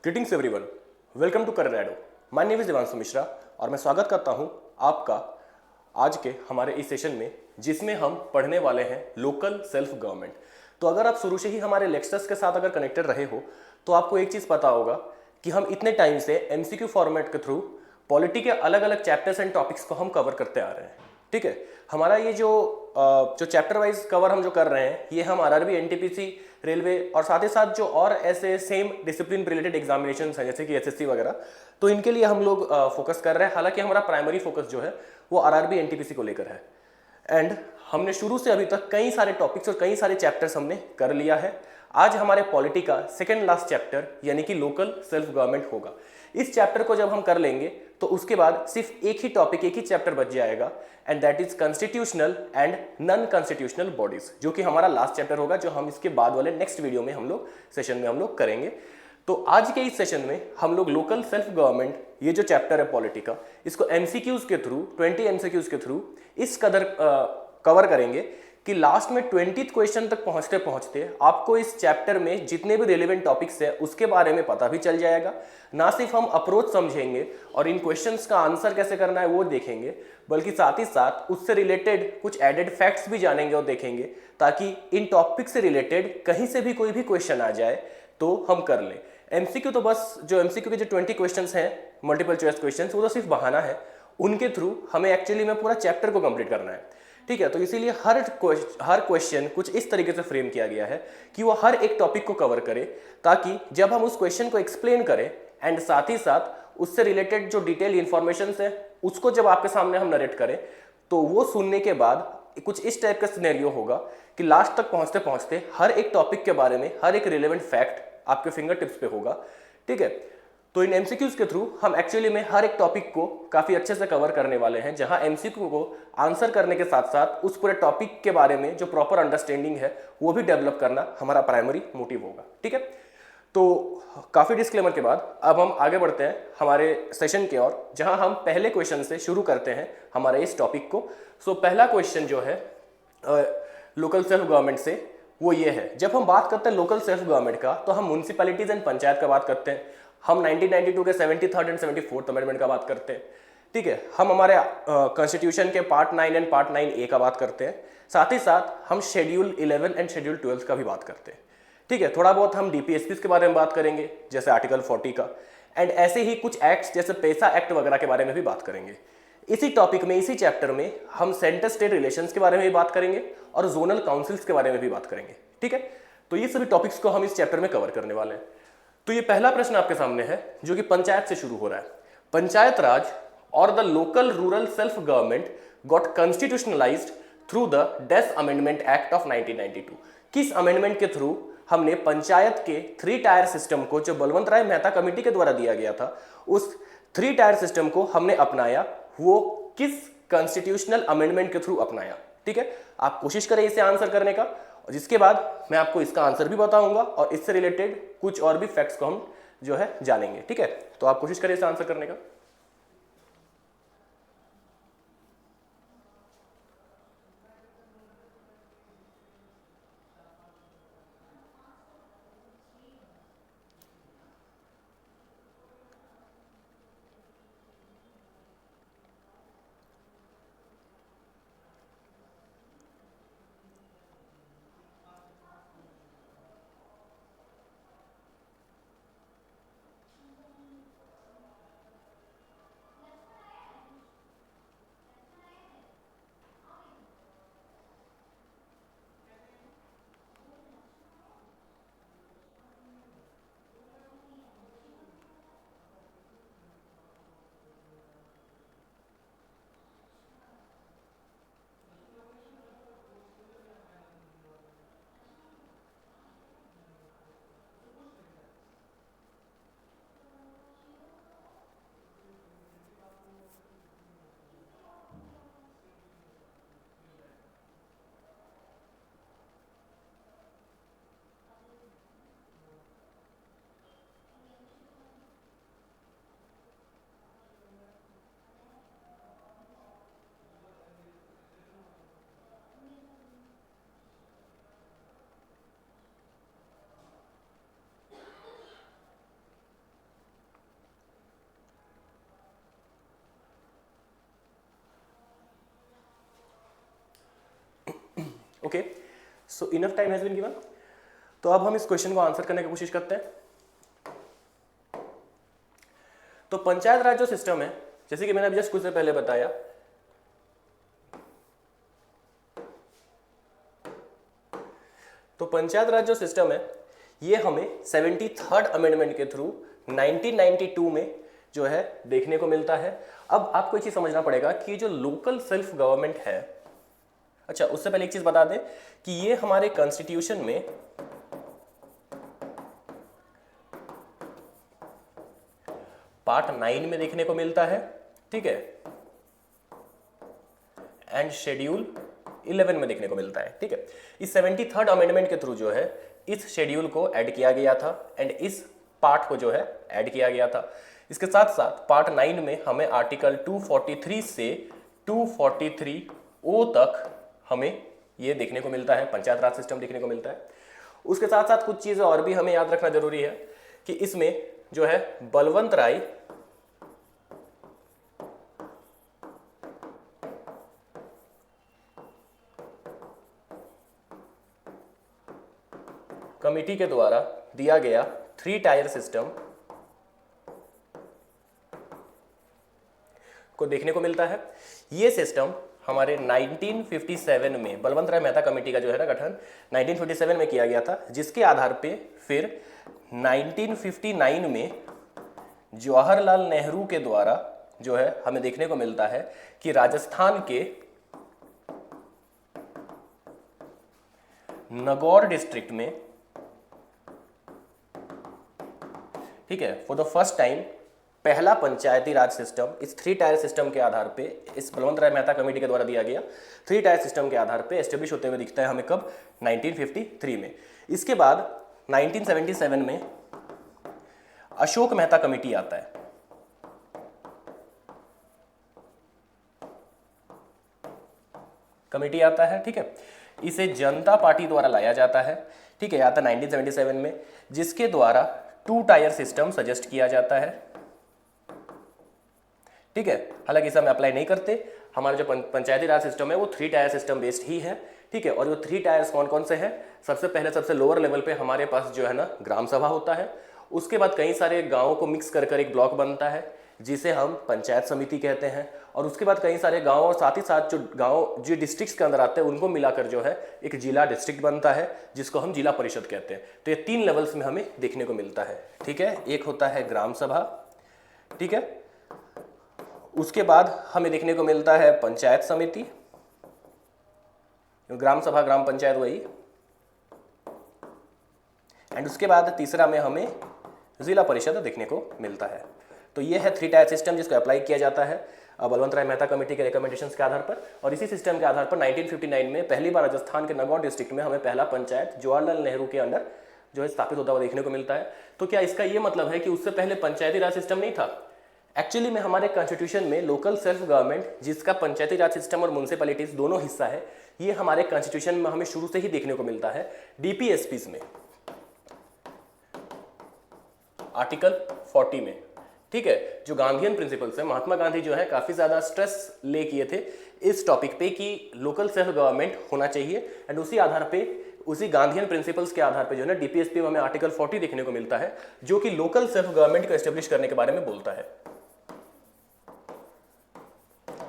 Greetings everyone, welcome to career ado. My name is Devanshu Mishra और मैं स्वागत करता हूं आपका आज के हमारे इस सेशन में, जिसमें हम पढ़ने वाले हैं लोकल सेल्फ गवर्नमेंट। तो अगर आप शुरू से ही हमारे लेक्चर्स के साथ अगर कनेक्टेड रहे हो तो आपको एक चीज़ पता होगा कि हम इतने टाइम से एमसीक्यू फॉर्मेट के थ्रू पॉलिटी के अलग अलग चैप्टर्स एंड टॉपिक्स को हम कवर करते आ रहे हैं। ठीक है, हमारा ये जो चैप्टर वाइज कवर हम जो कर रहे हैं, ये हम आरआरबी, एनटीपीसी, रेलवे और साथ ही साथ जो और ऐसे सेम डिसिप्लिन रिलेटेड एग्जामिनेशन हैं जैसे कि एसएससी वगैरह, तो इनके लिए हम लोग फोकस कर रहे हैं। हालांकि हमारा प्राइमरी फोकस जो है वो आरआरबी एनटीपीसी को लेकर है। एंड हमने शुरू से अभी तक कई सारे टॉपिक्स और कई सारे चैप्टर्स हमने कर लिया है। आज हमारे पॉलिटी का सेकेंड लास्ट चैप्टर यानी कि लोकल सेल्फ गवर्नमेंट होगा। इस चैप्टर को जब हम कर लेंगे तो उसके बाद सिर्फ एक ही टॉपिक, एक ही चैप्टर बच जाएगा, and that is constitutional and non constitutional bodies, जो कि हमारा लास्ट चैप्टर होगा, जो हम इसके बाद वाले नेक्स्ट वीडियो में हम लोग सेशन में हम लोग करेंगे। तो आज के इस सेशन में हम लोग लोकल सेल्फ गवर्नमेंट, ये जो चैप्टर है पॉलिटी का, इसको एमसीक्यूज के थ्रू, 20 एमसीक्यूज के थ्रू इस कदर कवर करेंगे कि लास्ट में 20th क्वेश्चन तक पहुंचते पहुंचते आपको इस चैप्टर में जितने भी रिलेवेंट टॉपिक्स है उसके बारे में पता भी चल जाएगा। ना सिर्फ हम अप्रोच समझेंगे और इन क्वेश्चंस का आंसर कैसे करना है वो देखेंगे, बल्कि साथ ही साथ उससे रिलेटेड कुछ एडेड फैक्ट्स भी जानेंगे और देखेंगे, ताकि इन टॉपिक से रिलेटेड कहीं से भी कोई भी क्वेश्चन आ जाए तो हम कर लें। एमसीक्यू तो बस जो एमसीक्यू के जो 20 क्वेश्चंस हैं, मल्टीपल चॉइस क्वेश्चंस, वो तो सिर्फ बहाना है। उनके थ्रू हमें एक्चुअली में पूरा चैप्टर को कंप्लीट करना है। ठीक है, तो इसीलिए हर क्वेश्चन कुछ इस तरीके से फ्रेम किया गया है कि वो हर एक टॉपिक को कवर करे, ताकि जब हम उस क्वेश्चन को एक्सप्लेन करें एंड साथ ही साथ उससे रिलेटेड जो डिटेल इंफॉर्मेशन है उसको जब आपके सामने हम नरेट करें, तो वो सुनने के बाद कुछ इस टाइप का सिनेरियो होगा कि लास्ट तक पहुंचते पहुंचते हर एक टॉपिक के बारे में हर एक रिलेवेंट फैक्ट आपके फिंगर टिप्स पे होगा। ठीक है, तो इन एमसीक्यूज के थ्रू हम एक्चुअली में हर एक टॉपिक को काफी अच्छे से कवर करने वाले हैं, जहां एमसीक्यू को आंसर करने के साथ साथ उस पूरे टॉपिक के बारे में जो प्रॉपर अंडरस्टैंडिंग है वो भी डेवलप करना हमारा प्राइमरी मोटिव होगा। ठीक है, तो काफी डिस्क्लेमर के बाद अब हम आगे बढ़ते हैं हमारे सेशन की ओर, जहां हम पहले क्वेश्चन से शुरू करते हैं हमारे इस टॉपिक को। सो पहला क्वेश्चन जो है लोकल सेल्फ गवर्नमेंट से, वो ये है। जब हम बात करते हैं लोकल सेल्फ गवर्नमेंट का, तो हम म्यूनसिपैलिटीज एंड पंचायत का बात करते हैं, हम 1992 के 73rd एंड 74th अमेंडमेंट का बात करते हैं। ठीक है, हम हमारे कॉन्स्टिट्यूशन के पार्ट 9 एंड पार्ट 9A का बात करते हैं। साथ ही साथ हम शेड्यूल 11 एंड शेड्यूल 12 का भी बात करते हैं। ठीक है, थोड़ा बहुत हम डीपीएसपीस के बारे में बात करेंगे, जैसे आर्टिकल 40 का, एंड ऐसे ही कुछ एक्ट्स जैसे पैसा एक्ट वगैरह के बारे में भी बात करेंगे। इसी टॉपिक में, इसी चैप्टर में हम सेंटर स्टेट रिलेशंस के बारे में भी बात करेंगे और जोनल काउंसिल्स के बारे में भी बात करेंगे। ठीक है, तो ये सभी टॉपिक्स को हम इस चैप्टर में कवर करने वाले हैं। तो ये पहला प्रश्न आपके सामने है जो कि पंचायत से शुरू हो रहा है। पंचायत राज और the local rural self government got constitutionalised through the death amendment act of 1992। किस अमेंडमेंट के थ्रू हमने पंचायत के 3 टायर सिस्टम को, जो बलवंत राय मेहता कमेटी के द्वारा दिया गया था, उस 3 टायर सिस्टम को हमने अपनाया, वो किस कॉन्स्टिट्यूशनल अमेंडमेंट के थ्रू अपनाया? ठीक है, आप कोशिश करें इसे आंसर करने का, और जिसके बाद मैं आपको इसका आंसर भी बताऊंगा और इससे रिलेटेड कुछ और भी फैक्ट्स को हम जो है जानेंगे। ठीक है, तो आप कोशिश करें इसे आंसर करने का। Okay, so enough time has been given. तो अब हम इस क्वेश्चन को आंसर करने की कोशिश करते हैं। तो पंचायत राज जो सिस्टम है, जैसे कि मैंने अभी जस्ट कुछ देर पहले बताया, तो पंचायत राज जो सिस्टम है ये हमें 73rd अमेंडमेंट के थ्रू 1992 में जो है देखने को मिलता है। अब आपको एक चीज समझना पड़ेगा कि जो लोकल सेल्फ गवर्नमेंट है, अच्छा उससे पहले एक चीज बता दें कि ये हमारे कॉन्स्टिट्यूशन में पार्ट 9 में देखने को मिलता है, ठीक है, एंड शेड्यूल 11 में देखने को मिलता है, ठीक है। इस 73rd अमेंडमेंट के थ्रू जो है इस शेड्यूल को ऐड किया गया था एंड इस पार्ट को जो है ऐड किया गया था। इसके साथ साथ पार्ट 9 में हमें आर्टिकल 243 से 243 ओ तक हमें ये देखने को मिलता है, पंचायत राज सिस्टम देखने को मिलता है। उसके साथ साथ कुछ चीज़ें और भी हमें याद रखना जरूरी है कि इसमें जो है बलवंत राय कमिटी के द्वारा दिया गया 3 टायर सिस्टम को देखने को मिलता है। ये सिस्टम हमारे 1957 में बलवंत राय मेहता कमेटी का जो है ना गठन 1957 में किया गया था, जिसके आधार पे फिर 1959 में जवाहरलाल नेहरू के द्वारा जो है हमें देखने को मिलता है कि राजस्थान के नगौर डिस्ट्रिक्ट में, ठीक है, फॉर द फर्स्ट टाइम पहला पंचायती राज सिस्टम इस 3 टायर सिस्टम के आधार पे, इस बलवंत राय मेहता कमेटी के द्वारा दिया गया 3 टायर सिस्टम के आधार पे एस्टेब्लिश होते हुए दिखता है हमें कब, 1953 में। इसके बाद 1977 में अशोक मेहता कमेटी आता है, कमेटी आता है, ठीक है। इसे जनता पार्टी द्वारा लाया जाता है, ठीक है, आता है 1977 में, जिसके द्वारा 2 टायर सिस्टम सजेस्ट किया जाता है, ठीक है। हालांकि इसे हम अप्लाई नहीं करते, हमारा जो पंचायती राज सिस्टम है वो 3 टायर सिस्टम बेस्ड ही है, ठीक है। और वो 3 टायर्स कौन कौन से हैं? सबसे पहले सबसे लोअर लेवल पे हमारे पास जो है ना ग्राम सभा होता है, उसके बाद कई सारे गाँवों को मिक्स कर कर एक ब्लॉक बनता है जिसे हम पंचायत समिति कहते हैं, और उसके बाद कई सारे गांव और साथ ही साथ जो गांव जो डिस्ट्रिक्ट्स के अंदर आते हैं उनको मिलाकर जो है एक जिला डिस्ट्रिक्ट बनता है जिसको हम जिला परिषद कहते हैं। तो ये 3 लेवल्स में हमें देखने को मिलता है, ठीक है। एक होता है ग्राम सभा, ठीक है, उसके बाद हमें देखने को मिलता है पंचायत समिति, ग्राम सभा ग्राम पंचायत वही, एंड उसके बाद तीसरा में हमें जिला परिषद देखने को मिलता है। तो ये है 3 टायर सिस्टम जिसको अप्लाई किया जाता है बलवंत राय मेहता कमेटी के रिकमेंडेशंस के आधार पर, और इसी सिस्टम के आधार पर 1959 में पहली बार राजस्थान के नगौर डिस्ट्रिक्ट में हमें पहला पंचायत जवाहरलाल नेहरू के अंडर जो है स्थापित होता हुआ देखने को मिलता है। तो क्या इसका ये मतलब है कि उससे पहले पंचायती राज सिस्टम नहीं था? एक्चुअली में हमारे कॉन्स्टिट्यूशन में लोकल सेल्फ गवर्नमेंट, जिसका पंचायती राज सिस्टम और म्यूनिसिपैलिटीज दोनों हिस्सा है, ये हमारे कॉन्स्टिट्यूशन में हमें शुरू से ही देखने को मिलता है डीपीएसपीज में, आर्टिकल 40 में, ठीक है। जो गांधीयन प्रिंसिपल्स है, महात्मा गांधी जो है काफी ज्यादा स्ट्रेस ले किए थे इस टॉपिक पे कि लोकल सेल्फ गवर्नमेंट होना चाहिए, एंड उसी आधार पे, उसी गांधीयन प्रिंसिपल्स के आधार पे जो है ना डीपीएसपी में हमें आर्टिकल 40 देखने को मिलता है जो कि लोकल सेल्फ गवर्नमेंट को एस्टेब्लिश करने के बारे में बोलता है।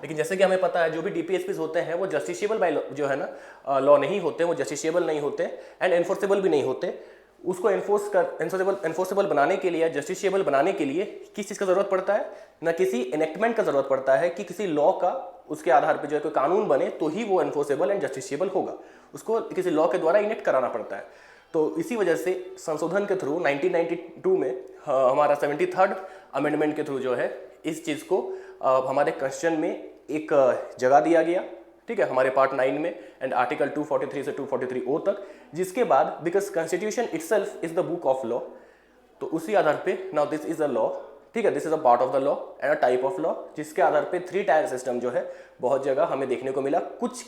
लेकिन जैसे कि हमें पता है जो भी डीपीएसपीज होते हैं वो जस्टिसेबल बाय जो है ना लॉ नहीं होते, वो जस्टिसेबल नहीं होते एंड एनफोर्सेबल भी नहीं होते। उसको एनफोर्सेबल बनाने के लिए, जस्टिसेबल बनाने के लिए किस चीज़ का जरूरत पड़ता है? ना किसी एनेक्टमेंट का जरूरत पड़ता है कि किसी लॉ का उसके आधार पर जो है कोई कानून बने तो ही वो एनफोर्सेबल एंड जस्टिसेबल होगा, उसको किसी लॉ के द्वारा इनेक्ट कराना पड़ता है। तो इसी वजह से संशोधन के थ्रू 1992 में हमारा 73rd अमेंडमेंट के थ्रू जो है इस चीज़ को हमारे कॉन्स्टिट्यूशन में एक जगह दिया गया, ठीक है, हमारे पार्ट 9 में एंड आर्टिकल 243 से 243 ओ तक, जिसके बाद because constitution itself is the book of law, तो उसी आधार पे now this is a law, ठीक है, this is a part of the law and a type of law, जिसके आधार पे 3 टायर सिस्टम जो है बहुत जगह हमें देखने को मिला, कुछ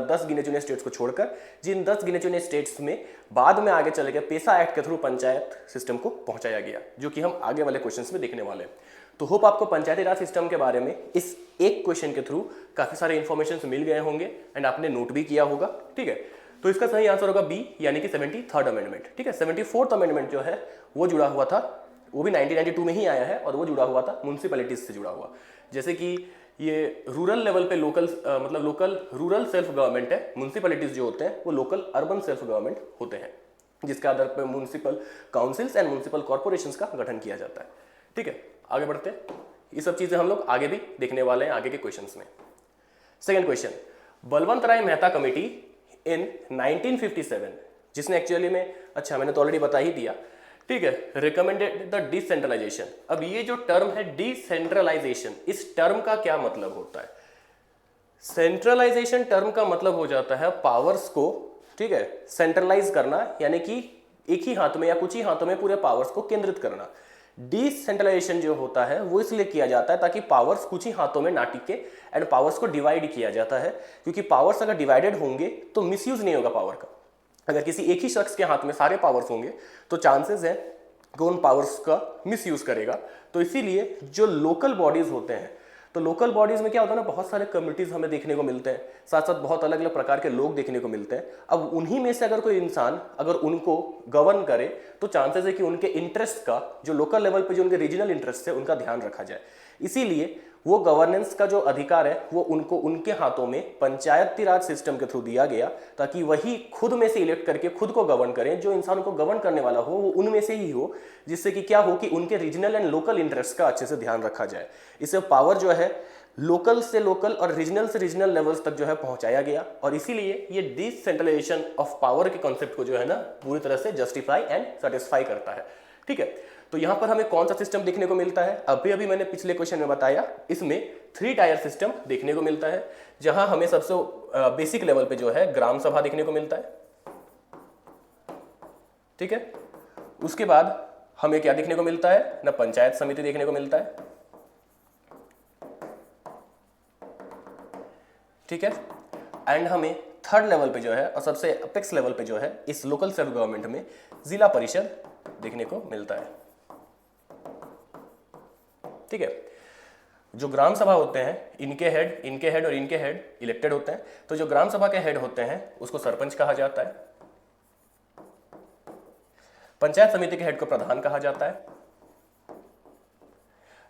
10 गिने चुने स्टेट्स को छोड़कर, जिन 10 गिने चुने स्टेट्स में बाद में आगे चले गए पेशा एक्ट के थ्रू पंचायत सिस्टम को पहुंचाया गया, जो कि हम आगे वाले क्वेश्चंस में देखने वाले हैं। तो होप आपको पंचायती राज सिस्टम के बारे में इस एक क्वेश्चन के थ्रू काफी सारे इंफॉर्मेशन मिल गए होंगे एंड आपने नोट भी किया होगा। ठीक है, तो इसका सही आंसर होगा बी, यानी कि 73rd अमेंडमेंट। ठीक है, 74th अमेंडमेंट जो है वो जुड़ा हुआ था, वो भी 1992 में ही आया है और वो जुड़ा हुआ था म्यूनसिपैलिटीज से जुड़ा हुआ। जैसे कि ये रूरल लेवल पे मतलब लोकल रूरल सेल्फ गवर्नमेंट है, म्यूनसिपैलिटीज जो होते हैं वो लोकल अर्बन सेल्फ गवर्नमेंट होते हैं, जिसके आधार पर municipal councils and municipal corporations का गठन किया जाता है। ठीक है, आगे बढ़ते हैं, ये सब चीजें हम लोग आगे भी देखने वाले हैं आगे के क्वेश्चंस में। सेकंड क्वेश्चन, बलवंत राय मेहता कमेटी इन 1957, जिसने एक्चुअली में, अच्छा मैंने तो ऑलरेडी बता ही दिया। ठीक है, रिकमेंडेड द डिसेंट्रलाइजेशन। अब ये जो टर्म है डिसेंट्रलाइजेशन, इस टर्म का क्या मतलब होता है? सेंट्रलाइजेशन टर्म का मतलब हो जाता है पावर्स को, ठीक है, सेंट्रलाइज करना, यानी कि एक ही हाथ में या कुछ ही हाथों में पूरे पावर्स को केंद्रित करना। डिसेंट्रलाइजेशन जो होता है वो इसलिए किया जाता है ताकि पावर्स कुछ ही हाथों में ना टिके एंड पावर्स को डिवाइड किया जाता है, क्योंकि पावर्स अगर डिवाइडेड होंगे तो मिसयूज नहीं होगा पावर का। अगर किसी एक ही शख्स के हाथ में सारे पावर्स होंगे तो चांसेस है कि उन पावर्स का मिसयूज करेगा। तो इसीलिए जो लोकल बॉडीज होते हैं, तो लोकल बॉडीज में क्या होता है ना, बहुत सारे कम्युनिटीज हमें देखने को मिलते हैं, साथ साथ बहुत अलग अलग प्रकार के लोग देखने को मिलते हैं। अब उन्हीं में से अगर कोई इंसान अगर उनको गवर्न करे तो चांसेस है कि उनके इंटरेस्ट का, जो लोकल लेवल पे जो उनके रीजनल इंटरेस्ट है, उनका ध्यान रखा जाए। इसीलिए वो गवर्नेंस का जो अधिकार है वो उनको उनके हाथों में पंचायती राज सिस्टम के थ्रू दिया गया, ताकि वही खुद में से इलेक्ट करके खुद को गवर्न करें। जो इंसान को गवर्न करने वाला हो वो उनमें से ही हो, जिससे कि क्या हो कि उनके रीजनल एंड लोकल इंटरेस्ट का अच्छे से ध्यान रखा जाए। इससे पावर जो है लोकल से लोकल और रीजनल से रीजनल लेवल्स तक जो है पहुंचाया गया, और इसीलिए ये डिसेंट्रलाइजेशन ऑफ पावर के कॉन्सेप्ट को जो है ना पूरी तरह से जस्टिफाई एंड सेटिस्फाई करता है। ठीक है, तो यहां पर हमें कौन सा सिस्टम देखने को मिलता है? अभी अभी मैंने पिछले क्वेश्चन में बताया, इसमें 3 टायर सिस्टम देखने को मिलता है, जहां हमें सबसे बेसिक लेवल पे जो है ग्राम सभा देखने को मिलता है। ठीक है, उसके बाद हमें क्या देखने को मिलता है ना, पंचायत समिति देखने को मिलता है। ठीक है, एंड हमें थर्ड लेवल पे जो है और सबसे अपेक्स लेवल पे जो है इस लोकल सेल्फ गवर्नमेंट में जिला परिषद देखने को मिलता है। ठीक है, जो ग्राम सभा होते हैं इनके हेड और इनके हेड इलेक्टेड होते हैं। तो जो ग्राम सभा के हेड होते हैं उसको सरपंच कहा जाता है, पंचायत समिति के हेड को प्रधान कहा जाता है,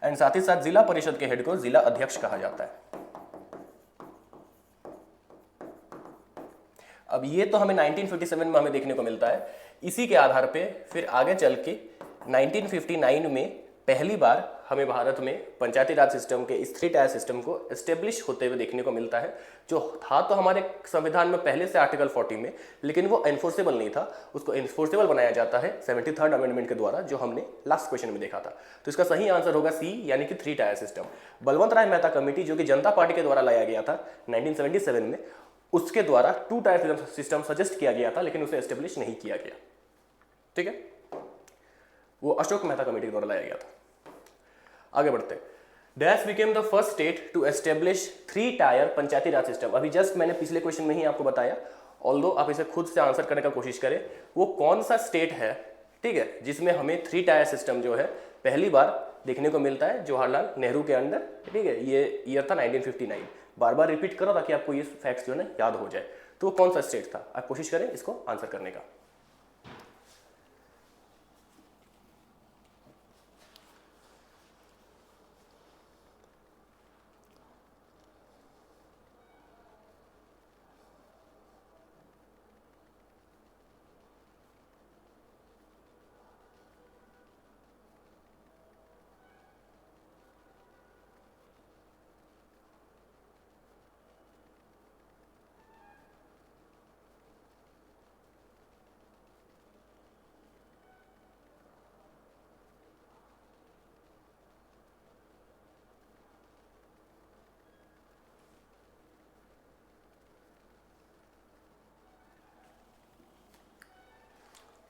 एंड साथ ही साथ जिला परिषद के हेड को जिला अध्यक्ष कहा जाता है। अब ये तो हमें 1957 में हमें देखने को मिलता है। इसी के आधार पे फिर आगे चल के 1959 में पहली बार हमें भारत में पंचायती राज सिस्टम के इस 3 टायर सिस्टम को एस्टेब्लिश होते हुए देखने को मिलता है, जो था तो हमारे संविधान में पहले से आर्टिकल 40 में, लेकिन वो एनफोर्सेबल नहीं था। उसको एनफोर्सेबल बनाया जाता है 73rd अमेंडमेंट के द्वारा, जो हमने लास्ट क्वेश्चन में देखा था। तो इसका सही आंसर होगा सी, यानी कि 3 टायर सिस्टम। बलवंत राय मेहता कमेटी जो कि जनता पार्टी के द्वारा लाया गया था 1977 में, उसके द्वारा 2 टायर सिस्टम सजेस्ट किया गया था, लेकिन उसे एस्टेब्लिश नहीं किया गया। ठीक है, वो अशोक मेहता कमेटी के द्वारा लाया गया था। आगे बढ़ते हैं। Dash became the first state to establish 3 tier Panchayati Raj system. अभी जस्ट मैंने पिछले क्वेश्चन में ही आपको बताया, ऑल्दो आप इसे खुद से आंसर करने का कोशिश करें, वो कौन सा स्टेट है, ठीक है, जिसमें हमें 3 टायर सिस्टम जो है पहली बार देखने को मिलता है जवाहरलाल नेहरू के अंदर। ठीक है, ये ईयर था 1959। बार बार रिपीट करो ताकि आपको ये फैक्ट्स जो है ना याद हो जाए। तो कौन सा स्टेट था, आप कोशिश करें इसको आंसर करने का।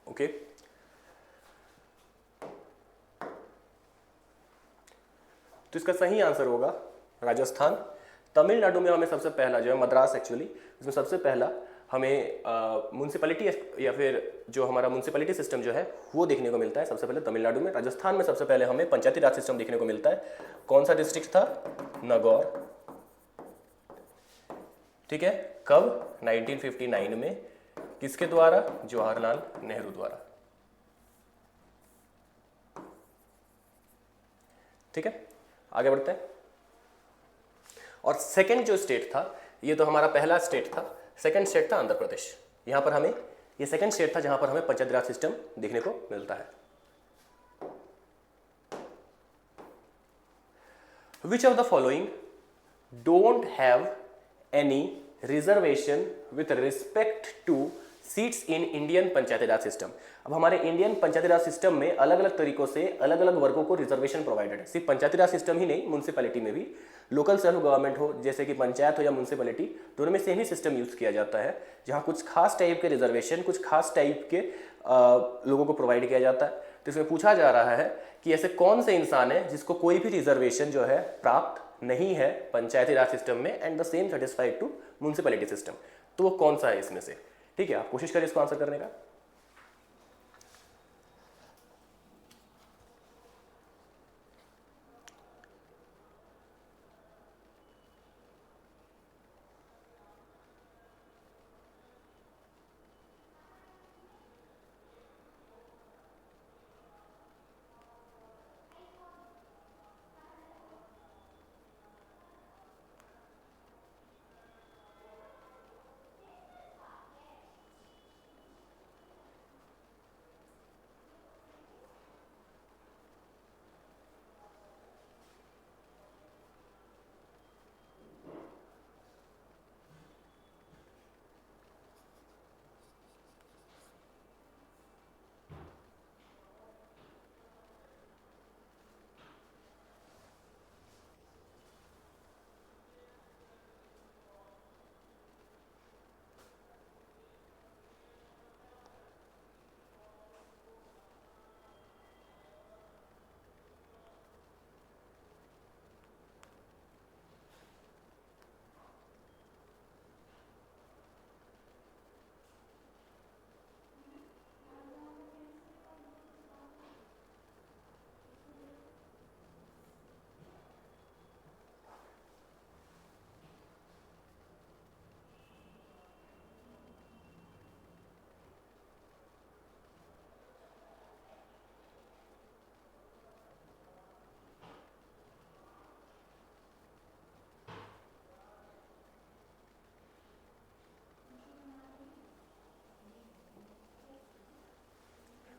ओके, तो इसका सही आंसर होगा राजस्थान। तमिलनाडु में हमें सबसे पहला जो है मद्रास, एक्चुअली इसमें सबसे पहला हमें म्यूनसिपैलिटी या फिर जो हमारा म्यूनसिपैलिटी सिस्टम जो है वो देखने को मिलता है सबसे पहले तमिलनाडु में। राजस्थान में सबसे पहले हमें पंचायती राज सिस्टम देखने को मिलता है। कौन सा डिस्ट्रिक्ट था? नागौर। ठीक है, कब? 1959 में। किसके द्वारा? जवाहरलाल नेहरू द्वारा। ठीक है, आगे बढ़ते हैं। और सेकंड जो स्टेट था, ये तो हमारा पहला स्टेट था, सेकंड स्टेट था आंध्र प्रदेश। यहां पर हमें, ये सेकंड स्टेट था जहां पर हमें पंचायती राज सिस्टम देखने को मिलता है। विच of the following don't have any reservation with respect two seats in Indian Panchayati Raj system. अब हमारे इंडियन पंचायती राज सिस्टम में अलग अलग तरीकों से अलग अलग वर्गों को रिजर्वेशन प्रोवाइडेड है। सिर्फ पंचायती राज सिस्टम ही नहीं, म्यूनसिपैलिटी में भी, लोकल सेल्फ गवर्नमेंट हो जैसे कि पंचायत हो या म्यूनसिपैलिटी, दोनों में सेम ही सिस्टम यूज किया जाता है, जहां कुछ खास टाइप के रिजर्वेशन, कुछ खास टाइप के लोगों को प्रोवाइड किया जाता है। तो इसमें पूछा जा रहा है कि ऐसे कौन से इंसान है जिसको कोई भी रिजर्वेशन जो है प्राप्त नहीं है पंचायती राज सिस्टम में and the same satisfied to municipality system. तो वो कौन सा है इसमें से? ठीक है, आप कोशिश करें इसको आंसर करने का।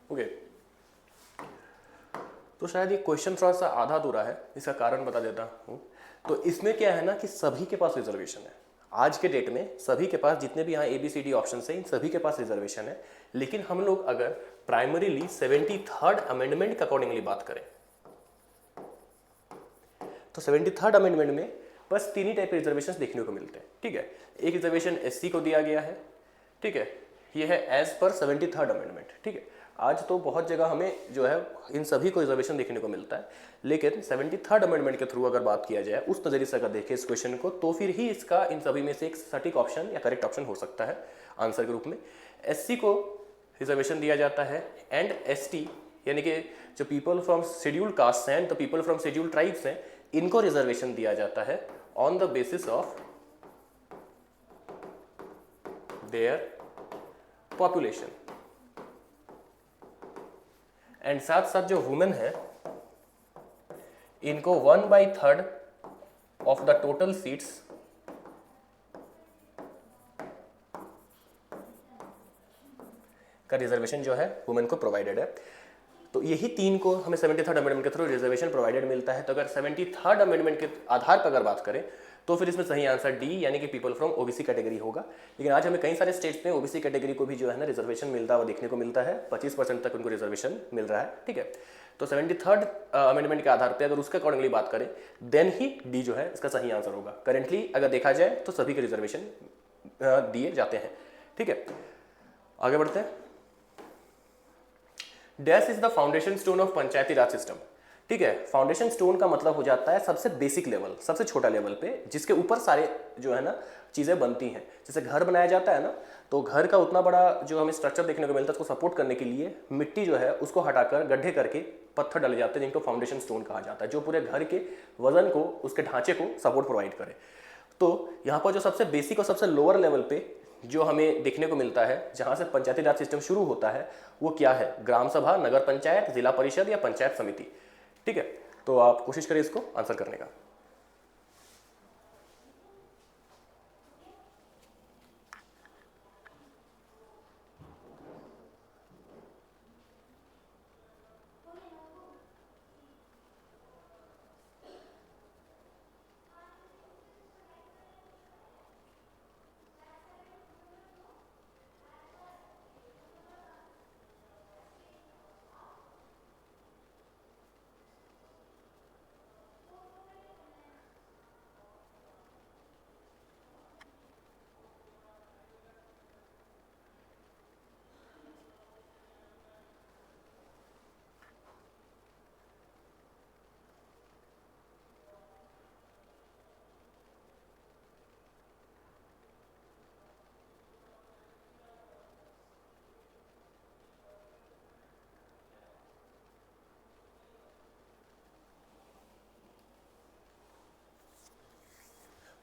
ओके, तो शायद ये क्वेश्चन थोड़ा सा आधा अधूरा है, इसका कारण बता देता हूँ। तो इसमें क्या है ना कि सभी के पास रिजर्वेशन है। आज के डेट में सभी के पास, जितने भी यहाँ ABCD ऑप्शन है, इन सभी के पास रिजर्वेशन है। लेकिन हम लोग अगर प्राइमरीली 73rd अमेंडमेंट के अकॉर्डिंगली बात करें तो 73rd अमेंडमेंट में बस 3 ही टाइप के रिजर्वेशन देखने को मिलते हैं। ठीक है, एक रिजर्वेशन SC को दिया गया है। ठीक है, ये है एज पर 73rd अमेंडमेंट। ठीक है, आज तो बहुत जगह हमें जो है इन सभी को रिजर्वेशन देखने को मिलता है, लेकिन 73rd अमेंडमेंट के थ्रू अगर बात किया जाए, उस नजरिए से अगर देखें इस क्वेश्चन को, तो फिर ही इसका इन सभी में से एक सटीक ऑप्शन या करेक्ट ऑप्शन हो सकता है आंसर के रूप में। SC को रिजर्वेशन दिया जाता है एंड ST यानी कि जो पीपल फ्रॉम शेड्यूल्ड कास्ट हैं, तो पीपल फ्रॉम शेड्यूल्ड ट्राइब्स हैं, इनको रिजर्वेशन दिया जाता है on the basis of their population. And साथ साथ जो वुमेन है, इनको 1/3 ऑफ द टोटल सीट्स का रिजर्वेशन जो है वुमेन को प्रोवाइडेड है। तो यही 3 को हमें 73rd अमेंडमेंट के थ्रू रिजर्वेशन प्रोवाइडेड मिलता है। तो अगर 73rd अमेंडमेंट के आधार पर अगर बात करें तो फिर इसमें सही आंसर डी यानी कि पीपल फ्रॉम OBC कैटेगरी होगा। लेकिन आज हमें कई सारे स्टेट्स में OBC कैटेगरी को भी जो है ना रिजर्वेशन मिलता हुआ देखने को मिलता है, 25% तक उनको रिजर्वेशन मिल रहा है। ठीक है, तो 73rd अमेंडमेंट के आधार पर अगर उसके अकॉर्डिंगली बात करें देन ही डी जो है इसका सही आंसर होगा। करेंटली अगर देखा जाए तो सभी के रिजर्वेशन दिए जाते हैं। ठीक है, आगे बढ़ते हैं। Dash is the foundation stone of Panchayati Raj system. ठीक है। फाउंडेशन स्टोन का मतलब हो जाता है सबसे बेसिक लेवल, सबसे छोटा लेवल पे, जिसके ऊपर सारे जो है ना चीज़ें बनती हैं। जैसे घर बनाया जाता है ना, तो घर का उतना बड़ा जो हमें स्ट्रक्चर देखने को मिलता है, उसको सपोर्ट करने के लिए मिट्टी जो है उसको हटाकर गड्ढे करके पत्थर डाले जाते हैं, जिनको फाउंडेशन स्टोन कहा जाता है, जो पूरे घर के वजन को, उसके ढांचे को सपोर्ट प्रोवाइड करे। तो यहाँ पर जो सबसे बेसिक और सबसे लोअर लेवल पे जो हमें देखने को मिलता है, जहाँ से पंचायती राज सिस्टम शुरू होता है, वो क्या है? ग्राम सभा, नगर पंचायत, जिला परिषद या पंचायत समिति। ठीक है, तो आप कोशिश करिए इसको आंसर करने का।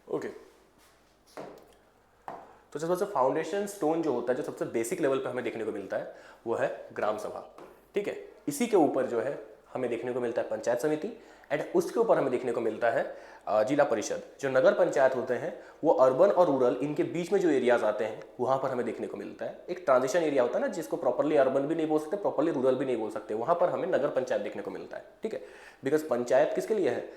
ओके, तो सबसे फाउंडेशन स्टोन जो होता है, जो सबसे बेसिक लेवल पे हमें देखने को मिलता है, वो है ग्राम सभा। ठीक है, इसी के ऊपर जो है हमें देखने को मिलता है पंचायत समिति, एंड उसके ऊपर हमें देखने को मिलता है जिला परिषद। जो नगर पंचायत होते हैं वो अर्बन और रूरल, इनके बीच में जो एरियाज आते हैं वहाँ पर हमें देखने को मिलता है। एक ट्रांजिशन एरिया होता है ना, जिसको प्रॉपरली अर्बन भी नहीं बोल सकते, प्रॉपरली रूरल भी नहीं बोल सकते, वहाँ पर हमें नगर पंचायत देखने को मिलता है। ठीक है, बिकॉज पंचायत किसके लिए है?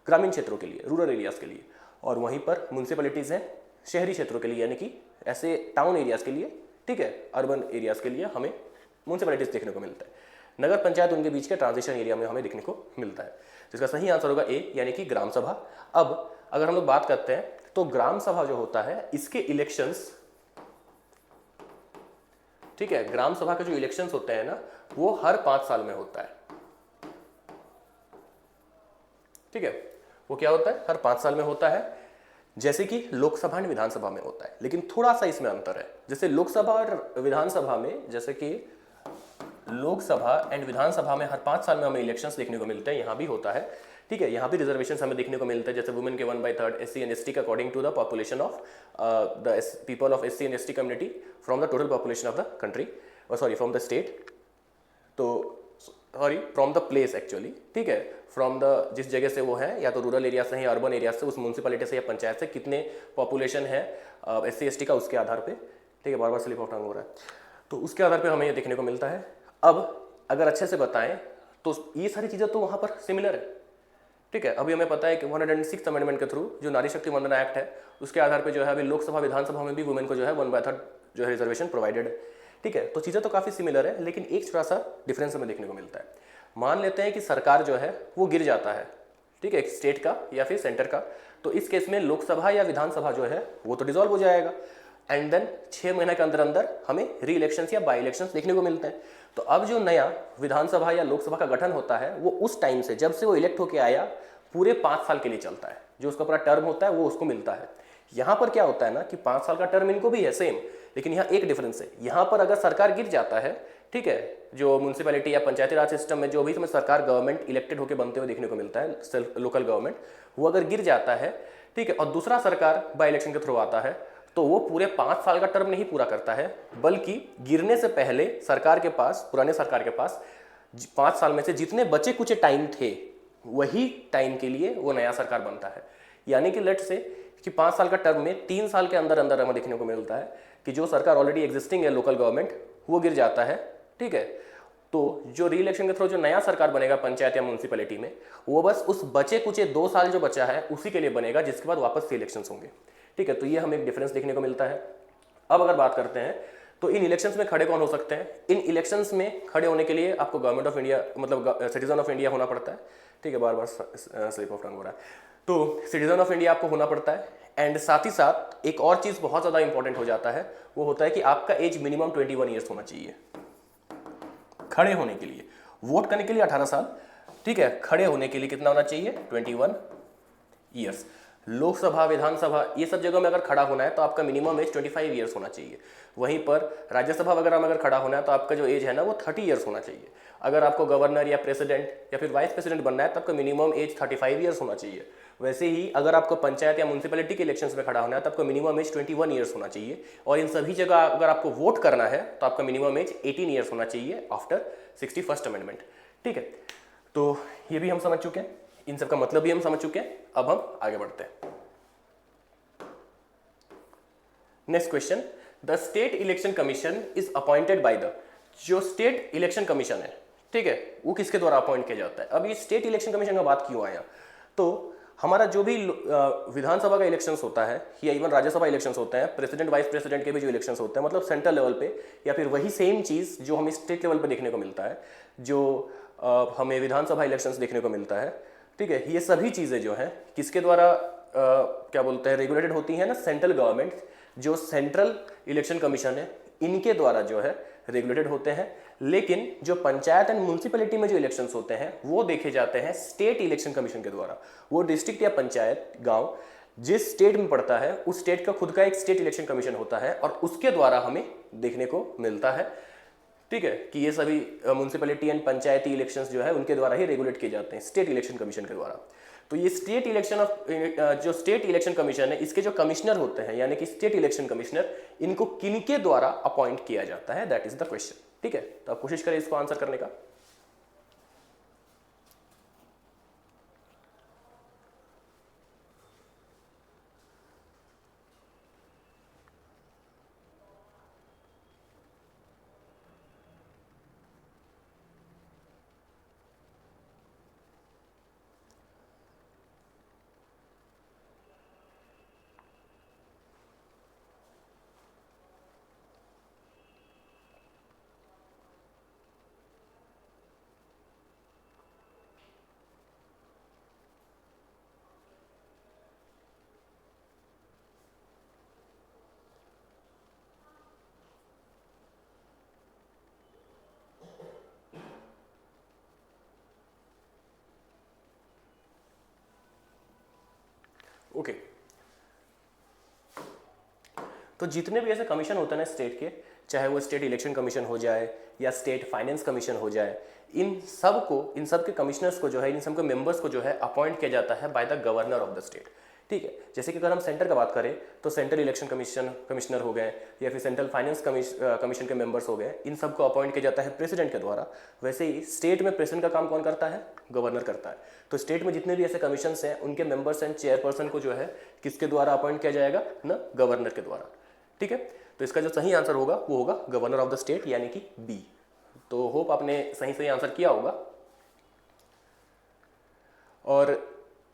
ग्रामीण क्षेत्रों के लिए, रूरल एरियाज के लिए। और वहीं पर म्यूनसिपैलिटीज़ हैं शहरी क्षेत्रों के लिए, यानी कि ऐसे टाउन एरियाज़ के लिए। ठीक है, अर्बन एरियाज़ के लिए हमें म्यूनसिपैलिटीज़ देखने को मिलता है। नगर पंचायत उनके बीच के ट्रांजिशन एरिया में हमें देखने को मिलता है, जिसका सही आंसर होगा ए, यानी कि ग्राम सभा। अब अगर हम लोग बात करते हैं तो ग्राम सभा जो होता है, इसके इलेक्शंस, ठीक है, ग्राम सभा के जो इलेक्शंस होते हैं ना, वो हर 5 साल में होता है। ठीक है, वो क्या होता है? हर 5 साल में होता है, जैसे कि लोकसभा एंड विधानसभा में होता है। लेकिन थोड़ा सा इसमें अंतर है। जैसे लोकसभा और विधानसभा में, जैसे कि लोकसभा एंड विधानसभा में हर 5 साल में हमें इलेक्शंस देखने को मिलते हैं, यहाँ भी होता है। ठीक है, यहाँ भी रिजर्वेशन हमें देखने को मिलता है, जैसे वुमेन के 1/3, SC एंड ST का according to the population of the people of SC and ST community from the total population of the country, sorry from the state, तो sorry from the place actually. ठीक है, from the, जिस जगह से वो है, या तो रूरल एरिया से, या अर्बन एरिया से, उस म्यूनसिपैलिटी से या पंचायत से कितने पॉपुलेशन है SC ST का, उसके आधार पे। ठीक है, बार बार स्लिप ऑफ टंग हो रहा है, तो उसके आधार पे हमें ये देखने को मिलता है। अब अगर अच्छे से बताएं तो ये सारी चीज़ें तो वहाँ पर सिमिलर है। ठीक है, अभी हमें पता है कि 106 अमेंडमेंट के थ्रू जो नारी शक्ति वंदना एक्ट है, उसके आधार पे जो है अभी लोकसभा विधानसभा में भी वुमेन को जो है 1/3 जो है रिजर्वेशन प्रोवाइडेड है। ठीक है, तो चीज़ें तो काफ़ी सिमिलर है, लेकिन एक छोटा सा डिफरेंस हमें देखने को मिलता है। मान लेते हैं कि सरकार जो है वो गिर जाता है, ठीक है, एक स्टेट का या फिर सेंटर का, तो इस केस में लोकसभा या विधानसभा जो है वो तो डिसॉल्व हो जाएगा, एंड देन 6 महीने के अंदर अंदर हमें री इलेक्शंस या बाई इलेक्शंस देखने को मिलते हैं। तो अब जो नया विधानसभा या लोकसभा का गठन होता है, वो उस टाइम से, जब से वो इलेक्ट होकर आया, पूरे 5 साल के लिए चलता है। जो उसका पूरा टर्म होता है वो उसको मिलता है। यहाँ पर क्या होता है ना कि 5 साल का टर्म इनको भी है सेम, लेकिन यहाँ एक डिफरेंस है। यहाँ पर अगर सरकार गिर जाता है, ठीक है, जो म्यूनसिपैलिटी या पंचायती राज सिस्टम में जो भी हमें सरकार गवर्नमेंट इलेक्टेड होकर बनते हुए देखने को मिलता है, सेल्फ लोकल गवर्नमेंट, वो अगर गिर जाता है, ठीक है, और दूसरा सरकार बाई इलेक्शन के थ्रू आता है, तो वो पूरे 5 साल का टर्म नहीं पूरा करता है, बल्कि गिरने से पहले सरकार के पास, पुराने सरकार के पास 5 साल में से जितने बचे कुछ टाइम थे, वही टाइम के लिए वो नया सरकार बनता है। यानी कि लेट से कि 5 साल का टर्म में 3 साल के अंदर अंदर हमें देखने को मिलता है कि जो सरकार ऑलरेडी एग्जिस्टिंग है, लोकल गवर्नमेंट, वो गिर जाता है। ठीक है, तो जो री इलेक्शन के थ्रू जो नया सरकार बनेगा पंचायत या म्यूनसिपैलिटी में, वो बस उस बचे कुछ 2 साल जो बचा है उसी के लिए बनेगा, जिसके बाद वापस से इलेक्शंस होंगे। ठीक है, तो ये हमें एक डिफरेंस देखने को मिलता है। अब अगर बात करते हैं तो इन इलेक्शंस में खड़े कौन हो सकते हैं? इन इलेक्शंस में खड़े होने के लिए आपको गवर्नमेंट ऑफ इंडिया, मतलब सिटीजन ऑफ इंडिया होना पड़ता है। ठीक है, बार बार स्लिप ऑफ टंग हो रहा है, तो सिटीजन ऑफ इंडिया आपको होना पड़ता है। एंड साथ ही साथ एक और चीज़ बहुत ज़्यादा इंपॉर्टेंट हो जाता है, वो होता है कि आपका एज मिनिमम 21 ईयर्स होना चाहिए खड़े होने के लिए। वोट करने के लिए 18 साल, ठीक है, खड़े होने के लिए कितना होना चाहिए, 21 ईयर्स। लोकसभा, विधानसभा, ये सब जगह में अगर खड़ा होना है तो आपका मिनिमम एज 25 ईयर्स होना चाहिए। वहीं पर राज्यसभा वगैरह में अगर खड़ा होना है तो आपका जो एज है ना वो 30 ईयर्स होना चाहिए। अगर आपको गवर्नर या प्रेसिडेंट या फिर वाइस प्रेसिडेंट बनना है तो आपका मिनिमम एज 35 ईयर्स होना चाहिए। वैसे ही अगर आपको पंचायत या म्यूनसिपैलिटी के इलेक्शंस में खड़ा होना है तो आपको मिनिमम एज 21 ईयर्स होना चाहिए। और इन सभी जगह अगर आपको वोट करना है तो आपका मिनिमम एज 18 ईयर्स होना चाहिए आफ्टर 61st अमेंडमेंट। ठीक है, तो ये भी हम समझ चुके हैं, इन सब का मतलब भी हम समझ चुके हैं। अब हम आगे बढ़ते हैं। Next question, the state election commission is appointed by the, जो स्टेट इलेक्शन कमीशन है, ठीक है, वो किसके द्वारा अपॉइंट किया जाता है। अब ये स्टेट इलेक्शन कमीशन का बात क्यों आया, तो हमारा जो भी विधानसभा का इलेक्शंस होता है या इवन राज्यसभा इलेक्शंस होते हैं, प्रेसिडेंट वाइस प्रेसिडेंट के भी जो इलेक्शंस होते हैं, मतलब सेंट्रल लेवल पे, या फिर वही सेम चीज़ जो हमें स्टेट लेवल पे देखने को मिलता है, जो हमें विधानसभा इलेक्शंस देखने को मिलता है। ठीक है, ये सभी चीज़ें जो हैं किसके द्वारा क्या बोलते हैं, रेगुलेटेड होती हैं ना, सेंट्रल गवर्नमेंट, जो सेंट्रल इलेक्शन कमीशन है, इनके द्वारा जो है रेगुलेटेड होते हैं। लेकिन जो पंचायत एंड म्यूनसिपैलिटी में जो इलेक्शंस होते हैं वो देखे जाते हैं स्टेट इलेक्शन कमीशन के द्वारा। वो डिस्ट्रिक्ट या पंचायत गांव जिस स्टेट में पड़ता है उस स्टेट का खुद का एक स्टेट इलेक्शन कमीशन होता है और उसके द्वारा हमें देखने को मिलता है। ठीक है, कि ये सभी म्यूनसिपैलिटी एंड पंचायती इलेक्शंस जो है उनके द्वारा ही रेगुलेट किए जाते हैं स्टेट इलेक्शन कमीशन के द्वारा। तो ये स्टेट इलेक्शन ऑफ जो स्टेट इलेक्शन कमीशन है, इसके जो कमिश्नर होते हैं यानी कि स्टेट इलेक्शन कमिश्नर, इनको किनके द्वारा अपॉइंट किया जाता है, दैट इज द क्वेश्चन। ठीक है, तो आप कोशिश करें इसको आंसर करने का। ओके, तो जितने भी ऐसे कमीशन होते हैं ना स्टेट के, चाहे वो स्टेट इलेक्शन कमीशन हो जाए या स्टेट फाइनेंस कमीशन हो जाए, इन सब के कमिश्नर्स को जो है, इन सब के मेंबर्स को जो है अपॉइंट किया जाता है by the governor of the state. ठीक है, जैसे कि अगर हम सेंटर का बात करें तो सेंट्रल इलेक्शन कमिश्नर हो गए या फिर सेंट्रल फाइनेंस कमीशन के मेंबर्स हो गए, इन सबको अपॉइंट किया जाता है प्रेसिडेंट के द्वारा। वैसे ही स्टेट में प्रेसिडेंट का काम कौन करता है, गवर्नर करता है। तो स्टेट में जितने भी ऐसे कमीशन हैं उनके मेंबर्स एंड चेयरपर्सन को जो है किसके द्वारा अपॉइंट किया जाएगा ना, गवर्नर के द्वारा। ठीक है, तो इसका जो सही आंसर होगा वो होगा गवर्नर ऑफ द स्टेट यानी कि बी। तो होप आपने सही आंसर किया होगा। और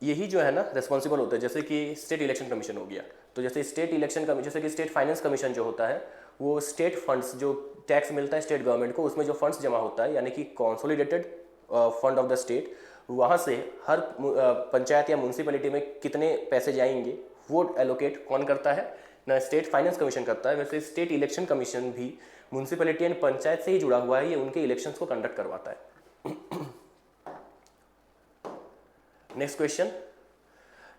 यही जो है ना रिस्पॉन्सिबल होता है, जैसे कि स्टेट इलेक्शन कमीशन हो गया, तो जैसे स्टेट इलेक्शन कमीशन, जैसे कि स्टेट फाइनेंस कमीशन जो होता है, वो स्टेट फंड्स जो टैक्स मिलता है स्टेट गवर्नमेंट को, उसमें जो फंड्स जमा होता है यानी कि consolidated fund of the state, वहाँ से हर पंचायत या म्यूनसिपैलिटी में कितने पैसे जाएंगे वो एलोकेट कौन करता है ना, स्टेट फाइनेंस कमीशन करता है। वैसे स्टेट इलेक्शन कमीशन भी म्यूनसिपैलिटी एंड पंचायत से ही जुड़ा हुआ है, ये उनके इलेक्शंस को कंडक्ट करवाता है। Next question,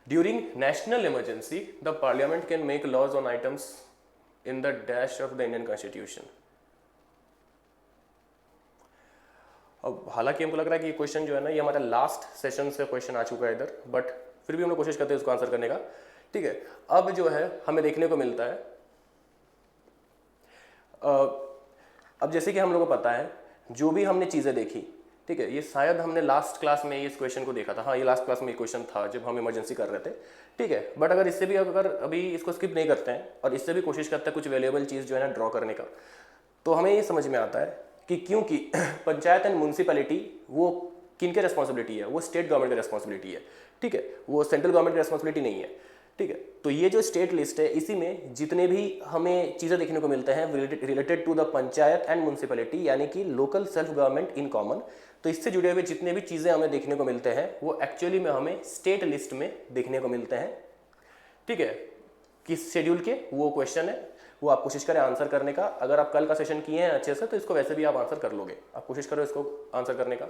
during national emergency the parliament can make laws on items in the dash of the Indian constitution. अब हालांकि हमको लग रहा है कि ये क्वेश्चन जो है ना ये हमारा लास्ट सेशन से क्वेश्चन आ चुका है इधर, बट फिर भी हम लोग कोशिश करते हैं इसको आंसर करने का। ठीक है, अब जो है हमें देखने को मिलता है, अब जैसे कि हम लोगों को पता है जो भी हमने चीज़ें देखी, ठीक है, ये शायद हमने लास्ट क्लास में इस क्वेश्चन को देखा था। हाँ, ये लास्ट क्लास में ये क्वेश्चन था जब हम इमरजेंसी कर रहे थे। ठीक है, बट अगर इससे भी अगर अभी इसको स्किप नहीं करते हैं और इससे भी कोशिश करते हैं कुछ वैल्यूएबल चीज़ जो है ना ड्रॉ करने का, तो हमें ये समझ में आता है कि क्योंकि पंचायत एंड म्यूनसिपैलिटी वो किनके रिस्पॉन्सिबिलिटी है, वो स्टेट गवर्नमेंट की रिस्पॉन्सिबिलिटी है। ठीक है, वो सेंट्रल गवर्नमेंट की रिस्पॉन्सिबिलिटी नहीं है। ठीक है, तो ये जो स्टेट लिस्ट है इसी में जितने भी हमें चीज़ें देखने को मिलते हैं related to the panchayat and municipality यानी कि local self government in common, तो इससे जुड़े हुए जितने भी चीज़ें हमें देखने को मिलते हैं वो एक्चुअली में हमें स्टेट लिस्ट में देखने को मिलते हैं। ठीक है, किस शेड्यूल के, वो क्वेश्चन है, वो आप कोशिश करें आंसर करने का। अगर आप कल का सेशन किए हैं अच्छे से तो इसको वैसे भी आप आंसर कर लोगे। आप कोशिश करो इसको आंसर करने का।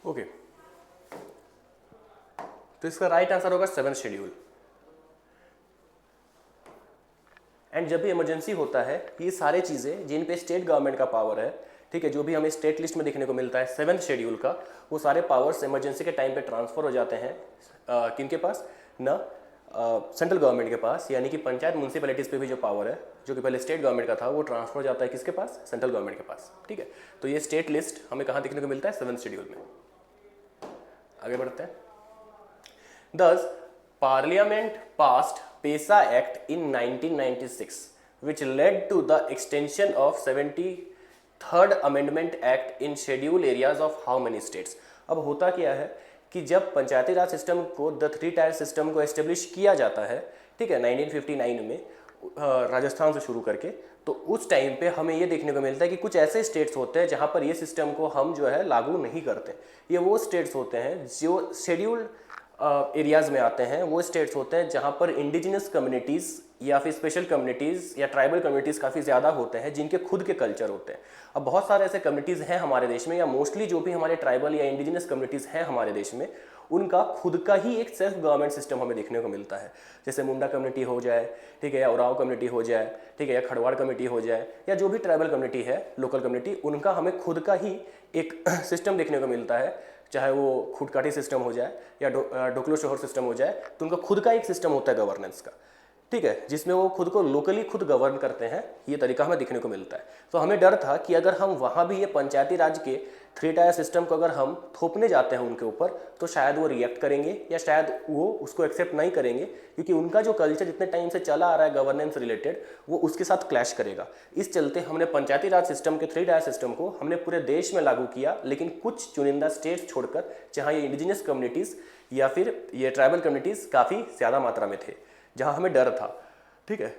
ओके, तो इसका राइट आंसर होगा 7th शेड्यूल। एंड जब भी इमरजेंसी होता है, ये सारे चीज़ें जिन पे स्टेट गवर्नमेंट का पावर है, ठीक है, जो भी हमें स्टेट लिस्ट में देखने को मिलता है 7th शेड्यूल का, वो सारे पावर्स इमरजेंसी के टाइम पे ट्रांसफर हो जाते हैं किनके पास ना, सेंट्रल गवर्नमेंट के पास, यानी कि पंचायत म्यूनसिपैलिटीज़ पे भी जो पावर है जो कि पहले स्टेट गवर्नमेंट का था वो ट्रांसफर हो जाता है किसके पास, सेंट्रल गवर्नमेंट के पास। ठीक है, तो ये स्टेट लिस्ट हमें कहाँ देखने को मिलता है, 7th शेड्यूल में। आगे बढ़ते हैं। Thus, Parliament passed PESA Act in 1996, which led to the extension of 73rd Amendment Act in schedule areas of how many states? अब होता क्या है कि जब पंचायती राज सिस्टम को, द 3 टायर सिस्टम को एस्टेब्लिश किया जाता है, ठीक है, 1959 में राजस्थान से शुरू करके, तो उस टाइम पे हमें ये देखने को मिलता है कि कुछ ऐसे स्टेट्स होते हैं जहाँ पर ये सिस्टम को हम जो है लागू नहीं करते। ये वो स्टेट्स होते हैं जो शेड्यूल्ड एरियाज़ में आते हैं, वो स्टेट्स होते हैं जहाँ पर इंडिजिनस कम्युनिटीज़ या फिर स्पेशल कम्युनिटीज़ या ट्राइबल कम्युनिटीज़ काफ़ी ज़्यादा होते हैं, जिनके खुद के कल्चर होते हैं। अब बहुत सारे ऐसे कम्युनिटीज़ हैं हमारे देश में, या मोस्टली जो भी हमारे ट्राइबल या इंडिजिनस कम्युनिटीज़ हैं हमारे देश में, उनका खुद का ही एक सेल्फ गवर्नमेंट सिस्टम हमें देखने को मिलता है। जैसे मुंडा कम्युनिटी हो जाए, ठीक है, या उराव कम्युनिटी हो जाए, ठीक है, या खड़वाड़ कम्युनिटी हो जाए, या जो भी ट्राइबल कम्युनिटी है, लोकल कम्युनिटी, उनका हमें खुद का ही एक सिस्टम देखने को मिलता है। चाहे वो खुदकाठी सिस्टम हो जाए या डोकलो शोहर सिस्टम हो जाए, तो उनका खुद का एक सिस्टम होता है गवर्नेंस का, ठीक है, जिसमें वो खुद को लोकली खुद गवर्न करते हैं। ये तरीका हमें देखने को मिलता है। तो हमें डर था कि अगर हम वहाँ भी ये पंचायती राज के 3 टायर सिस्टम को अगर हम थोपने जाते हैं उनके ऊपर, तो शायद वो रिएक्ट करेंगे या शायद वो उसको एक्सेप्ट नहीं करेंगे, क्योंकि उनका जो कल्चर जितने टाइम से चला आ रहा है गवर्नेंस रिलेटेड, वो उसके साथ क्लैश करेगा। इस चलते हमने पंचायती राज सिस्टम के 3 टायर सिस्टम को हमने पूरे देश में लागू किया, लेकिन कुछ चुनिंदा स्टेट्स छोड़कर, जहाँ ये इंडिजिनस कम्युनिटीज़ या फिर ये ट्राइबल कम्युनिटीज़ काफ़ी ज़्यादा मात्रा में थे, जहाँ हमें डर था। ठीक है,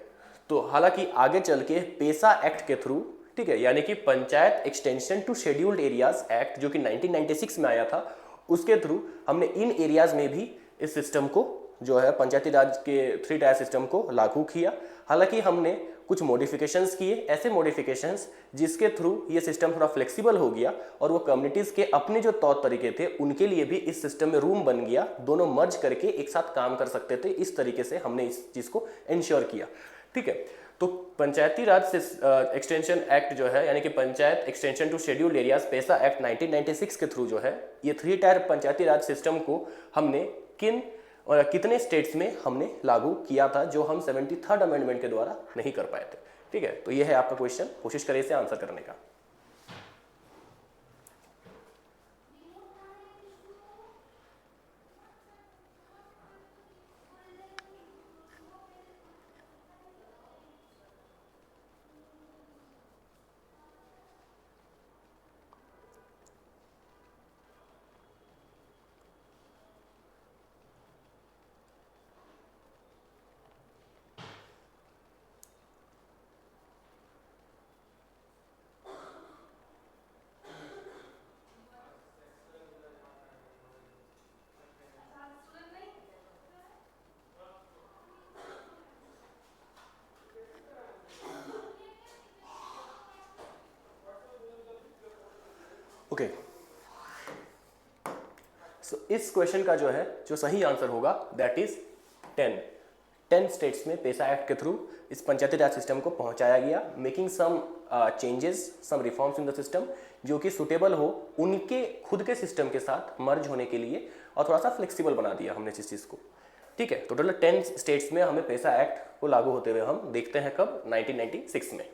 तो हालांकि आगे चल के पेसा एक्ट के थ्रू, ठीक है, यानी कि panchayat extension to scheduled areas act जो कि 1996 में आया था, उसके थ्रू हमने इन एरियाज में भी इस सिस्टम को जो है पंचायती राज के 3 टायर सिस्टम को लागू किया। हालांकि हमने कुछ मॉडिफिकेशंस किए, ऐसे मॉडिफिकेशंस जिसके थ्रू ये सिस्टम थोड़ा फ्लेक्सिबल हो गया और वो कम्युनिटीज़ के अपने जो तौर तरीके थे उनके लिए भी इस सिस्टम में रूम बन गया, दोनों मर्ज करके एक साथ काम कर सकते थे। इस तरीके से हमने इस चीज़ को इंश्योर किया। ठीक है, तो पंचायती राज एक्सटेंशन एक्ट जो है, यानी कि panchayat extension to scheduled areas PESA act 1996 के थ्रू जो है, ये 3 टायर पंचायती राज सिस्टम को हमने किन और कितने स्टेट्स में हमने लागू किया था, जो हम 73rd अमेंडमेंट के द्वारा नहीं कर पाए थे। ठीक है, तो ये है आपका क्वेश्चन, कोशिश करें इसे आंसर करने का। ओके, सो इस क्वेश्चन का जो है जो सही आंसर होगा दैट इज 10 स्टेट्स में पेसा एक्ट के थ्रू इस पंचायती राज सिस्टम को पहुंचाया गया, making some changes, some reforms in the system जो कि सुटेबल हो उनके खुद के सिस्टम के साथ मर्ज होने के लिए, और थोड़ा सा फ्लेक्सिबल बना दिया हमने इस चीज़ को। ठीक है, टोटल 10 स्टेट्स में हमें पेसा एक्ट को लागू होते हुए हम देखते हैं कब, 1996 में।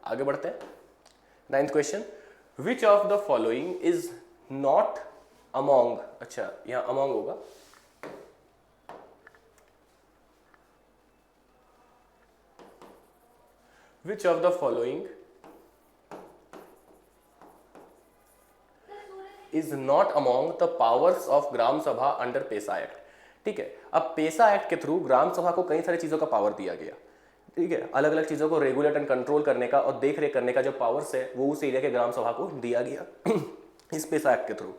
आगे बढ़ते हैं। 9th question, which of the following is not among, अच्छा यहां अमोंग होगा, which of the following is not among the powers of Gram Sabha under PESA act. ठीक है, अब पेसा एक्ट के थ्रू ग्राम सभा को कई सारी चीजों का पावर दिया गया। ठीक है, अलग अलग चीज़ों को रेगुलेट एंड कंट्रोल करने का और देख रेख करने का जो पावर्स है वो उस एरिया के ग्राम सभा को दिया गया इस पेसा एक्ट के थ्रू।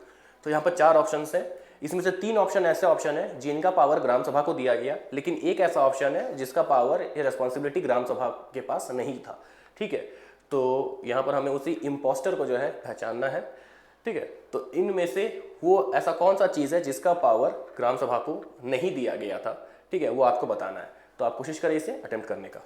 तो यहाँ पर 4 ऑप्शंस हैं, इसमें से 3 ऑप्शन ऐसे ऑप्शन है जिनका पावर ग्राम सभा को दिया गया, लेकिन एक ऐसा ऑप्शन है जिसका पावर या रेस्पॉन्सिबिलिटी ग्राम सभा के पास नहीं था। ठीक है, तो यहाँ पर हमें उसी इम्पोस्टर को जो है पहचानना है। ठीक है, तो इनमें से वो ऐसा कौन सा चीज़ है जिसका पावर ग्राम सभा को नहीं दिया गया था, ठीक है, वो आपको बताना है। तो आप कोशिश करें इसे अटेम्प्ट करने का।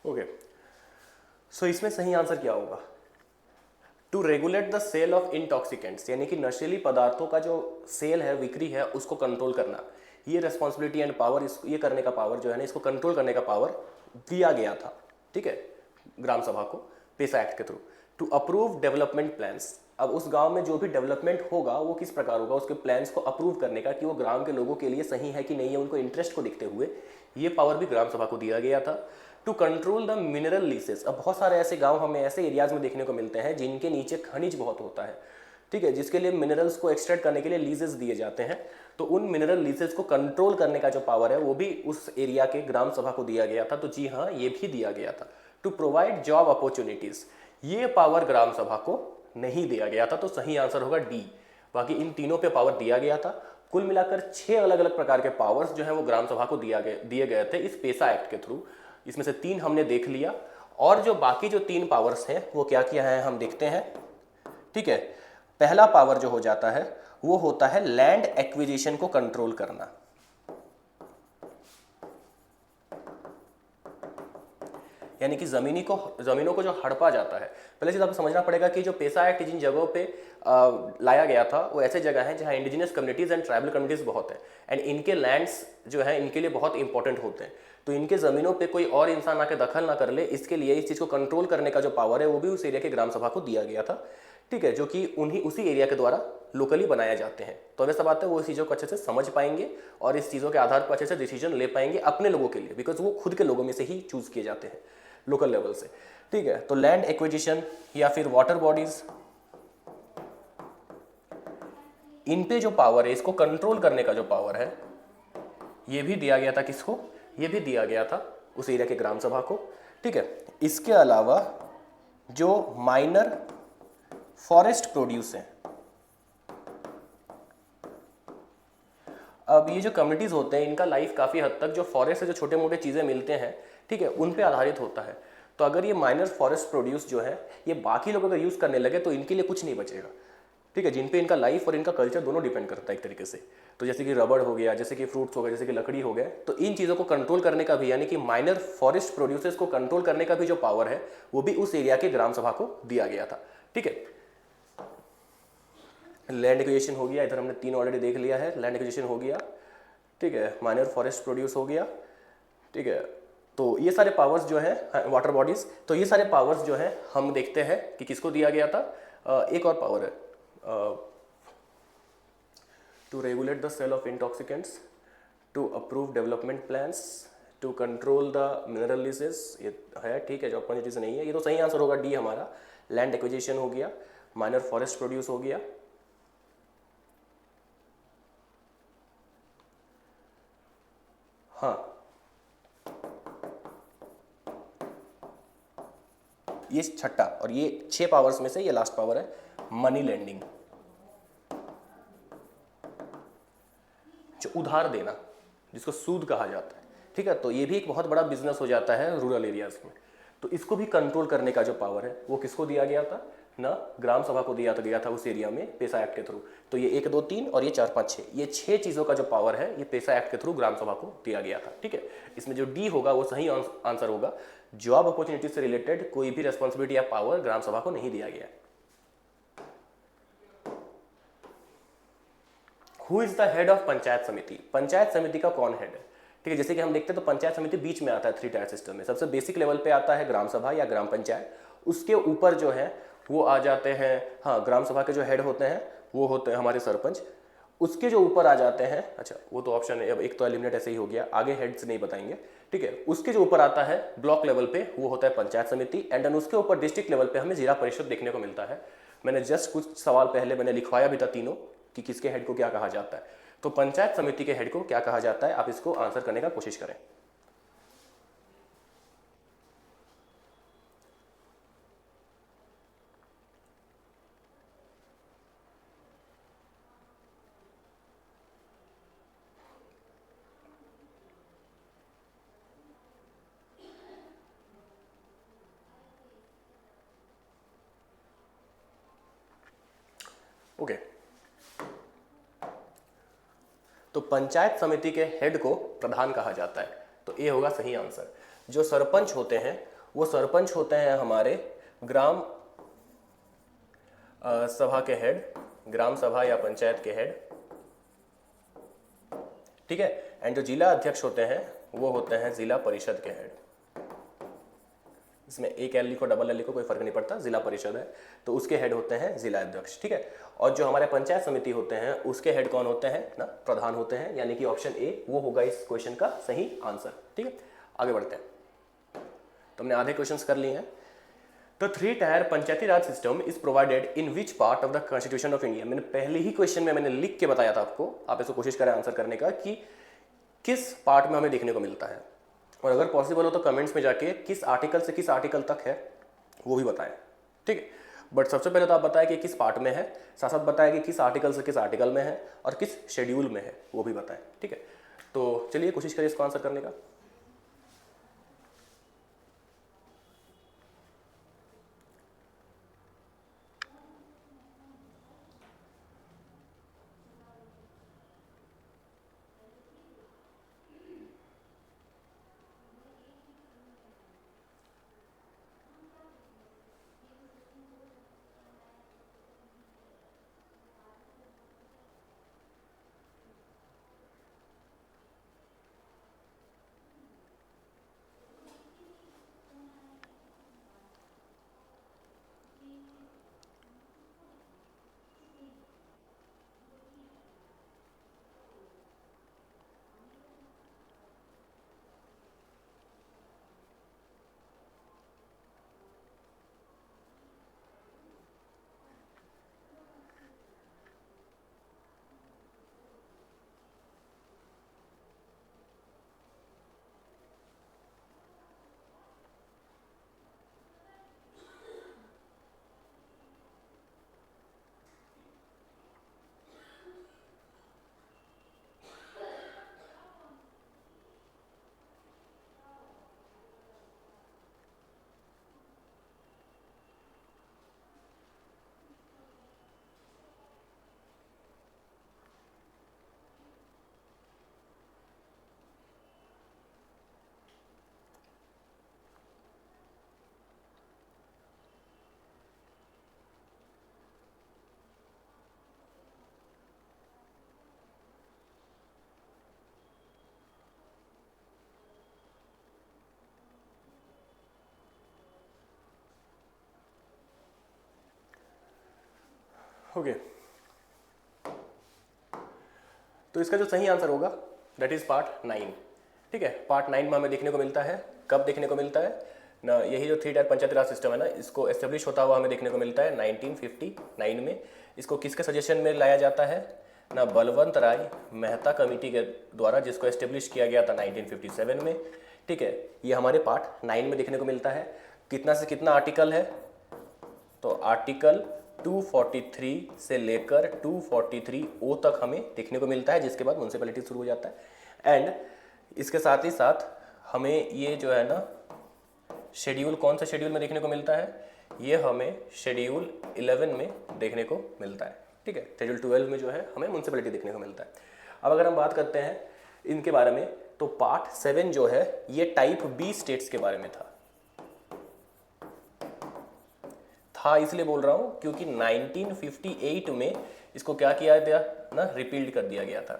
ओके, सो इसमें सही आंसर क्या होगा? To regulate the sale of intoxicants, यानी कि नशीली पदार्थों का जो सेल है, बिक्री है, उसको कंट्रोल करना, ये रेस्पॉन्सिबिलिटी एंड पावर, ये करने का पावर जो है ना, इसको कंट्रोल करने का पावर दिया गया था, ठीक है, ग्राम सभा को पेसा एक्ट के through. To approve development plans, अब उस गांव में जो भी डेवलपमेंट होगा वो किस प्रकार होगा, उसके प्लान्स को अप्रूव करने का कि वो ग्राम के लोगों के लिए सही है कि नहीं है, उनको इंटरेस्ट को देखते हुए ये पावर भी ग्राम सभा को दिया गया था। To control the mineral laissez, अब बहुत सारे ऐसे गांव हमें ऐसे एरियाज में देखने को मिलते हैं जिनके नीचे खनिज बहुत होता है, ठीक है, जिसके लिए मिनरल्स को एक्सट्रैक्ट करने के लिए लीजेस दिए जाते हैं। तो उन मिनरल लीसेस को कंट्रोल करने का जो पावर है वो भी उस एरिया के ग्राम सभा को दिया गया था। तो जी हाँ, ये भी दिया गया था। टू प्रोवाइड जॉब अपॉर्चुनिटीज, ये पावर ग्राम सभा को नहीं दिया गया था, तो सही आंसर होगा डी। बाकी इन तीनों पे पावर दिया गया था। कुल मिलाकर 6 अलग अलग प्रकार के पावर्स जो है वो ग्राम सभा को दिए गए थे इस पेसा एक्ट के थ्रू। इसमें से 3 हमने देख लिया, और जो बाकी जो 3 पावर्स हैं वो क्या क्या है हम देखते हैं, ठीक है। पहला पावर जो हो जाता है वो होता है लैंड एक्विजिशन को कंट्रोल करना, यानी कि जमीनों को जो हड़पा जाता है। पहले चीज आपको समझना पड़ेगा कि जो पेसा एक्ट जिन जगहों पे लाया गया था वो ऐसे जगह हैं जहां indigenous communities and tribal communities बहुत है, एंड इनके लैंड्स जो है इनके लिए बहुत इंपॉर्टेंट होते हैं। तो इनके ज़मीनों पे कोई और इंसान आके दखल ना कर ले, इसके लिए इस चीज़ को कंट्रोल करने का जो पावर है वो भी उस एरिया के ग्राम सभा को दिया गया था, ठीक है, जो कि उसी एरिया के द्वारा लोकली बनाए जाते हैं। तो अब ऐसा बात है वो इस चीज़ों को अच्छे से समझ पाएंगे और इस चीज़ों के आधार पर अच्छे से डिसीजन ले पाएंगे अपने लोगों के लिए, बिकॉज वो खुद के लोगों में से ही चूज किए जाते हैं लोकल लेवल से, ठीक है। तो लैंड एक्विजिशन या फिर वाटर बॉडीज, इन पे जो पावर है, इसको कंट्रोल करने का जो पावर है, ये भी दिया गया था किसको? ये भी दिया गया था उस एरिया के ग्राम सभा को, ठीक है। इसके अलावा जो माइनर फॉरेस्ट प्रोड्यूस हैं, अब ये जो कम्युनिटीज होते हैं इनका लाइफ काफ़ी हद तक जो फॉरेस्ट से जो छोटे मोटे चीज़ें मिलते हैं, ठीक है, उन पे आधारित होता है। तो अगर ये माइनर फॉरेस्ट प्रोड्यूस जो है ये बाकी लोग अगर यूज़ करने लगे तो इनके लिए कुछ नहीं बचेगा, ठीक है, जिन पे इनका लाइफ और इनका कल्चर दोनों डिपेंड करता है एक तरीके से। तो जैसे कि रबड़ हो गया, जैसे कि फ्रूट्स हो गए, जैसे कि लकड़ी हो गए, तो इन चीज़ों को कंट्रोल करने का भी, यानी कि माइनर फॉरेस्ट प्रोड्यूसर्स को कंट्रोल करने का भी जो पावर है वो भी उस एरिया के ग्राम सभा को दिया गया था, ठीक है। लैंड एक्विजिशन हो गया, इधर हमने 3 ऑलरेडी देख लिया है, लैंड एक्विजिशन हो गया, ठीक है, माइनर फॉरेस्ट प्रोड्यूस हो गया, ठीक है। तो ये सारे पावर्स जो है वाटर बॉडीज, तो ये सारे पावर्स जो है हम देखते हैं कि किसको दिया गया था। एक और पावर है to regulate the sale of intoxicants, to approve development plans, to control the mineral leases, ये है, ठीक है, जो अपन चीज़ नहीं है, ये तो सही आंसर होगा डी हमारा। लैंड एक्विजिशन हो गया, माइनर फॉरेस्ट प्रोड्यूस हो गया, हाँ, ये छठा, और ये 6 पावर्स में से ये लास्ट पावर है मनी लेंडिंग, जो उधार देना, जिसको सूद कहा जाता है, ठीक है। तो ये भी एक बहुत बड़ा बिजनेस हो जाता है रूरल एरियाज में। तो इसको भी कंट्रोल करने का जो पावर है वो किसको दिया गया था? ना ग्राम सभा को दिया गया था उस एरिया में पेसा एक्ट के थ्रू। तो ये 1 2 3 और ये 4 5 6, ये 6 चीज़ों का जो पावर है ये पेसा एक्ट के थ्रू ग्राम सभा को दिया गया था, ठीक है। इसमें जो डी होगा वो सही आंसर होगा। जॉब अपॉर्चुनिटी से रिलेटेड कोई भी रेस्पॉन्सिबिलिटी या पावर ग्राम सभा को नहीं दिया गया। Who is the head of panchayat समिति? पंचायत समिति का कौन हेड है? ठीक है, जैसे कि हम देखते हैं तो पंचायत समिति बीच में आता है 3 टायर सिस्टम में। सबसे बेसिक लेवल पे आता है ग्राम सभा या ग्राम पंचायत, उसके ऊपर जो है वो आ जाते हैं, हाँ, ग्राम सभा के जो हेड होते हैं वो होते हैं हमारे सरपंच। उसके जो ऊपर आ जाते हैं, अच्छा वो तो ऑप्शन है, अब एक तो एलिमिनेट ऐसे ही हो गया, आगे हेड्स नहीं बताएंगे, ठीक है। उसके जो ऊपर आता है ब्लॉक लेवल पे वो होता है पंचायत समिति, एंड देन उसके ऊपर डिस्ट्रिक्ट लेवल पे हमें जिला परिषद देखने को मिलता है। मैंने जस्ट कुछ सवाल पहले मैंने लिखवाया भी था तीनों कि किसके हेड को क्या कहा जाता है। तो पंचायत समिति के हेड को क्या कहा जाता है, आप इसको आंसर करने का कोशिश करें। ओके, तो पंचायत समिति के हेड को प्रधान कहा जाता है, तो ये होगा सही आंसर। जो सरपंच होते हैं वो सरपंच होते हैं हमारे ग्राम सभा के हेड, ग्राम सभा या पंचायत के हेड, ठीक है। एंड जो जिला अध्यक्ष होते हैं वो होते हैं जिला परिषद के हेड। इसमें एक एल लिखो डबल एल लिखो कोई फर्क नहीं पड़ता, जिला परिषद है तो उसके हेड होते हैं जिला अध्यक्ष, ठीक है। और जो हमारे पंचायत समिति होते हैं उसके हेड कौन होते हैं ना, प्रधान होते हैं, यानी कि ऑप्शन ए वो होगा इस क्वेश्चन का सही आंसर, ठीक है। आगे बढ़ते हैं, तो हमने आधे क्वेश्चंस कर लिए हैं। तो 3 tier Panchayati Raj system is provided in which part of the constitution of India. मैंने पहले ही क्वेश्चन में मैंने लिख के बताया था आपको, आप इसको कोशिश करें आंसर करने का कि किस पार्ट में हमें देखने को मिलता है, और अगर पॉसिबल हो तो कमेंट्स में जाके किस आर्टिकल से किस आर्टिकल तक है वो भी बताएं, ठीक है। बट सबसे पहले तो आप बताएं कि किस पार्ट में है, साथ साथ बताएं कि किस आर्टिकल से किस आर्टिकल में है और किस शेड्यूल में है वो भी बताएं, ठीक है। तो चलिए कोशिश करिए इसको आंसर करने का। ओके, तो इसका जो सही आंसर होगा दैट इज पार्ट 9, ठीक है। पार्ट 9 में हमें देखने को मिलता है, कब देखने को मिलता है ना, यही जो 3 टायर पंचायती राज सिस्टम है ना, इसको एस्टेब्लिश होता हुआ हमें देखने को मिलता है 1959 में। इसको किसके सजेशन में लाया जाता है ना, बलवंत राय मेहता कमेटी के द्वारा, जिसको एस्टेब्लिश किया गया था 1957 में, ठीक है। ये हमारे पार्ट 9 में देखने को मिलता है। कितना से कितना आर्टिकल है, तो आर्टिकल 243 से लेकर 243 ओ तक हमें देखने को मिलता है, जिसके बाद म्यूनसिपैलिटी शुरू हो जाता है। एंड इसके साथ ही साथ हमें ये जो है ना शेड्यूल, कौन सा शेड्यूल में देखने को मिलता है, ये हमें शेड्यूल 11 में देखने को मिलता है, ठीक है। शेड्यूल 12 में जो है हमें म्यूनसिपैलिटी देखने को मिलता है। अब अगर हम बात करते हैं इनके बारे में, तो पार्ट 7 जो है ये टाइप बी स्टेट्स के बारे में था इसलिए बोल रहा हूं क्योंकि 1958 में इसको क्या किया गया ना, रिपील्ड कर दिया गया था,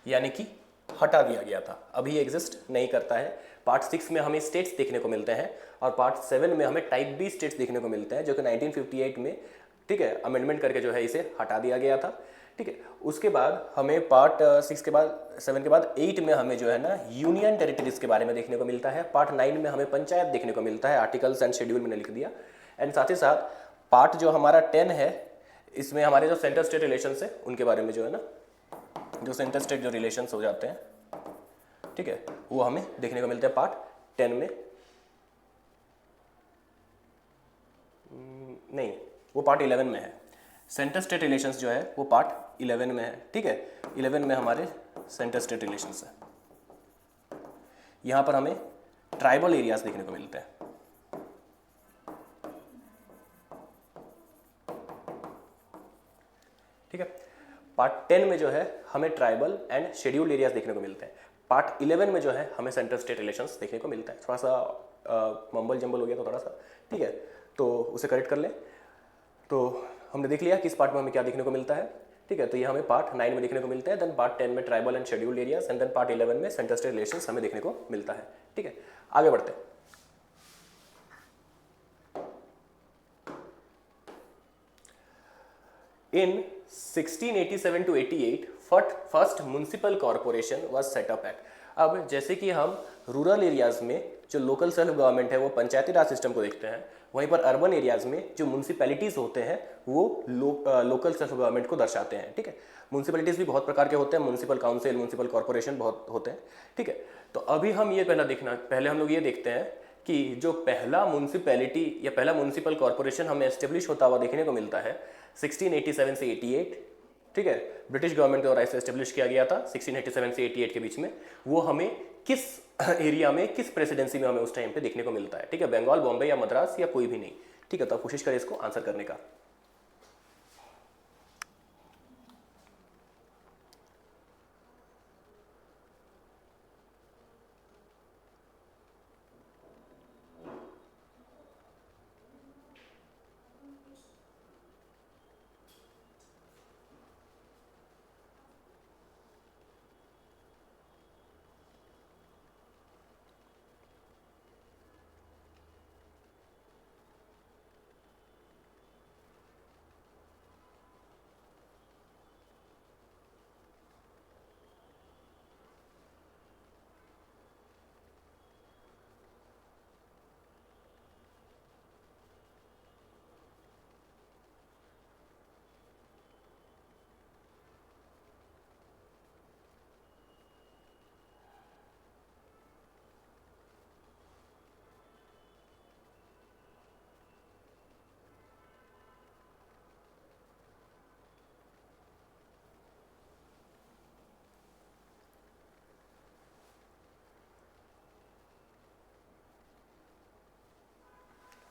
यानी कि हटा दिया गया था, अभी एग्जिस्ट नहीं करता है। पार्ट 6 में हमें स्टेट्स देखने को मिलते हैं और पार्ट 7 में हमें टाइप बी स्टेट्स देखने को मिलते हैं, जो कि 1958 में, ठीक है, अमेंडमेंट करके जो है इसे हटा दिया गया था। ठीक है, उसके बाद हमें पार्ट 6 के बाद 7 के बाद 8 में हमें जो है ना यूनियन टेरिटरीज के बारे में देखने को मिलता है। पार्ट 9 में हमें पंचायत देखने को मिलता है, आर्टिकल्स एंड शेड्यूल मैंने लिख दिया। एंड साथ ही साथ पार्ट जो हमारा 10 है, इसमें हमारे जो सेंटर स्टेट रिलेशंस है उनके बारे में जो है ना, जो सेंटर स्टेट जो रिलेशंस हो जाते हैं, ठीक है, वो हमें देखने को मिलते हैं पार्ट 10 में। नहीं, वो पार्ट 11 में है। सेंटर स्टेट रिलेशंस जो है वो पार्ट 11 में है। ठीक है, 11 में हमारे सेंटर स्टेट रिलेशंस है। यहाँ पर हमें ट्राइबल एरियाज देखने को मिलते हैं। ठीक है, पार्ट 10 में जो है हमें ट्राइबल एंड शेड्यूल्ड एरियाज देखने को मिलते हैं। पार्ट 11 में जो है हमें सेंटर स्टेट रिलेशंस देखने को मिलता है। थोड़ा सा मम्बल जम्बल हो गया तो थोड़ा सा, ठीक है, तो उसे करेक्ट कर लें। तो हमने देख लिया कि इस पार्ट में हमें क्या देखने को मिलता है। ठीक है, तो ये हमें पार्ट 9 में देखने को मिलता है, देन पार्ट 10 में tribal and scheduled areas, and then part 11 में सेंटर स्टेट रिलेशंस हमें देखने को मिलता है। ठीक है, आगे बढ़ते हैं। In 1687 to 88, first municipal corporation was set up at. अब जैसे कि हम रूरल एरियाज में जो लोकल सेल्फ गवर्नमेंट है वो पंचायती राज सिस्टम को देखते हैं, वहीं पर अर्बन एरियाज में जो म्युनिसिपैलिटीज होते हैं वो लोकल सेल्फ गवर्नमेंट को दर्शाते हैं। ठीक है, म्युनिसिपैलिटीज भी बहुत प्रकार के होते हैं, म्युनिसिपल काउंसिल, म्युनिसिपल कॉरपोरेशन बहुत होते हैं। ठीक है, तो अभी हम ये पहले हम लोग ये देखते हैं कि जो पहला म्युनिसिपैलिटी या पहला म्युनिसिपल कॉरपोरेशन हमें एस्टेब्लिश होता हुआ देखने को मिलता है 1687 से 88। ठीक है, ब्रिटिश गवर्नमेंट के द्वारा इसे एस्टेब्लिश किया गया था 1687 से 88 के बीच में। वो हमें किस एरिया में, किस प्रेसिडेंसी में हमें उस टाइम पे देखने को मिलता है। ठीक है, बंगाल, बॉम्बे या मद्रास या कोई भी नहीं। ठीक है, तो आप कोशिश करें इसको आंसर करने का।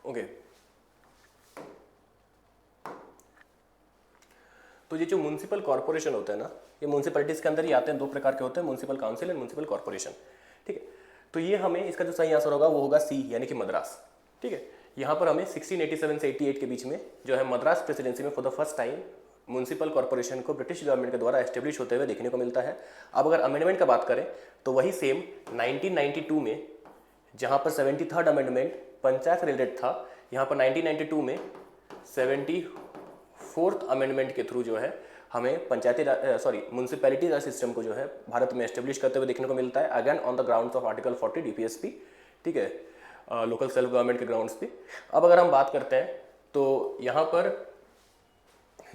ओके, तो ये जो म्युनिसिपल कॉर्पोरेशन होता है ना, ये म्युनिसिपैलिटीज के अंदर ही आते हैं। दो प्रकार के होते हैं, municipal council and municipal corporation. ठीक है, तो ये हमें इसका जो सही आंसर होगा वो होगा सी, यानी कि मद्रास। ठीक है, यहाँ पर हमें 1687 से 88 के बीच में जो है मद्रास प्रेसिडेंसी में for the first time municipal corporation को ब्रिटिश गवर्नमेंट के द्वारा एस्टेब्लिश होते हुए देखने को मिलता है। अब अगर अमेंडमेंट का बात करें तो वही सेम 1992 में, जहाँ पर 73rd अमेंडमेंट पंचायत रिलेटेड था, यहाँ पर 1992 में 74th अमेंडमेंट के थ्रू जो है हमें म्युनिसिपैलिटी राज सिस्टम को जो है भारत में एस्टेब्लिश करते हुए देखने को मिलता है, again on the grounds of article 40 DPSP. ठीक है, लोकल सेल्फ गवर्नमेंट के ग्राउंड्स पे। अब अगर हम बात करते हैं तो यहाँ पर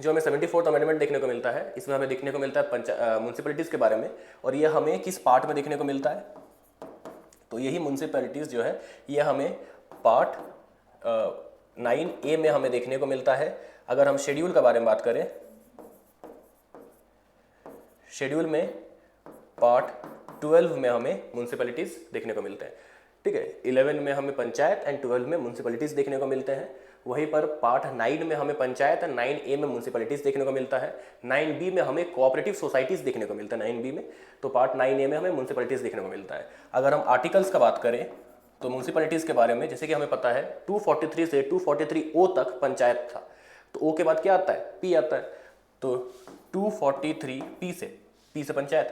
जो हमें 74th अमेंडमेंट देखने को मिलता है, इसमें हमें देखने को मिलता है म्युनिसिपैलिटीज़ के बारे में, और ये हमें किस पार्ट में देखने को मिलता है, तो यही म्युनिसिपैलिटीज़ जो है ये हमें पार्ट 9A में हमें देखने को मिलता है। अगर हम शेड्यूल के बारे में बात करें, शेड्यूल में पार्ट 12 में हमें म्युनिसिपैलिटीज़ देखने को मिलते हैं। ठीक है, 11 में हमें पंचायत एंड 12 में म्युनिसिपैलिटीज़ देखने को मिलते हैं। वहीं पर पार्ट 9 में हमें पंचायत एंड 9A में म्युनिसिपैलिटीज़ देखने को मिलता है। 9B में हमें कोऑपरेटिव सोसाइटीज़ देखने को मिलता है 9B में, तो पार्ट 9A में हमें म्युनिसिपैलिटीज़ देखने को मिलता है। अगर हम आर्टिकल्स का बात करें तो म्युनिसिपैलिटीज़ के बारे में जैसे कि हमें पता है 243 से 243O तक पंचायत था, तो O के बाद क्या आता है, P आता है। तो 243 P से पंचायत,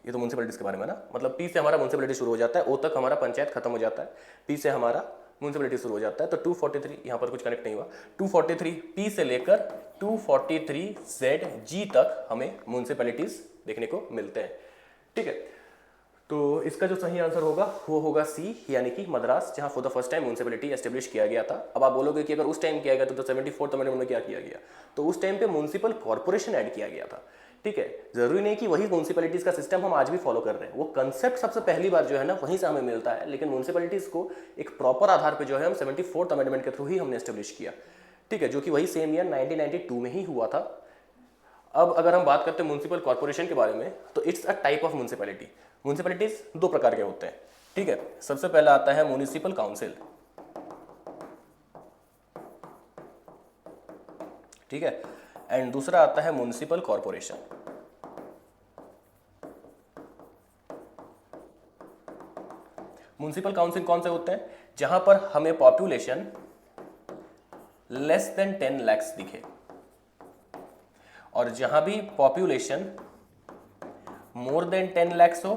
ये तो म्यूनसिपैलिटीज़ के बारे में ना, मतलब पी से हमारा म्यूनसिपैलिटी शुरू हो जाता है, ओ तक हमारा पंचायत खत्म हो जाता है, पी से हमारा म्यूनसिपैलिटी शुरू हो जाता है। तो 243 यहाँ पर कुछ कनेक्ट नहीं हुआ, 243 पी से लेकर 243 जेड जी तक हमें म्यूनसिपैलिटीज़ देखने को मिलते हैं। ठीक है, तो इसका जो सही आंसर होगा वो होगा सी, यानी कि मद्रास, जहां for the first time municipality establish किया गया था। अब आप बोलोगे कि अगर उस टाइम किया गया तो 74th अमेंडमेंट में क्या किया गया, तो उस टाइम पे म्यूनसिपल कॉर्पोरेशन ऐड किया गया था। ठीक है, जरूरी नहीं कि वही म्यूनसिपैलिटीज का सिस्टम हम आज भी फॉलो कर रहे हैं, वो कंसेप्ट सबसे पहली बार जो है ना वहीं से हमें मिलता है, लेकिन म्यूनसिपैलिटीज को एक प्रॉपर आधार पे जो है हम 74th अमेंडमेंट के थ्रू ही हमने एस्टेब्लिश किया। ठीक है, जो कि वही सेम ईयर 1992 में ही हुआ था। अब अगर हम बात करते हैं म्यूनसिपल कॉर्पोरेशन के बारे में, तो it's a type of municipality. Municipalities दो प्रकार के होते हैं। ठीक है, सबसे पहला आता है म्यूनिसिपल काउंसिल। ठीक है, एंड दूसरा आता है म्यूनिसिपल कॉर्पोरेशन। म्यूनिसिपल काउंसिल कौन से होते हैं, जहां पर हमें पॉपुलेशन लेस देन 10 लाख दिखे, और जहां भी पॉपुलेशन मोर देन 10 लाख हो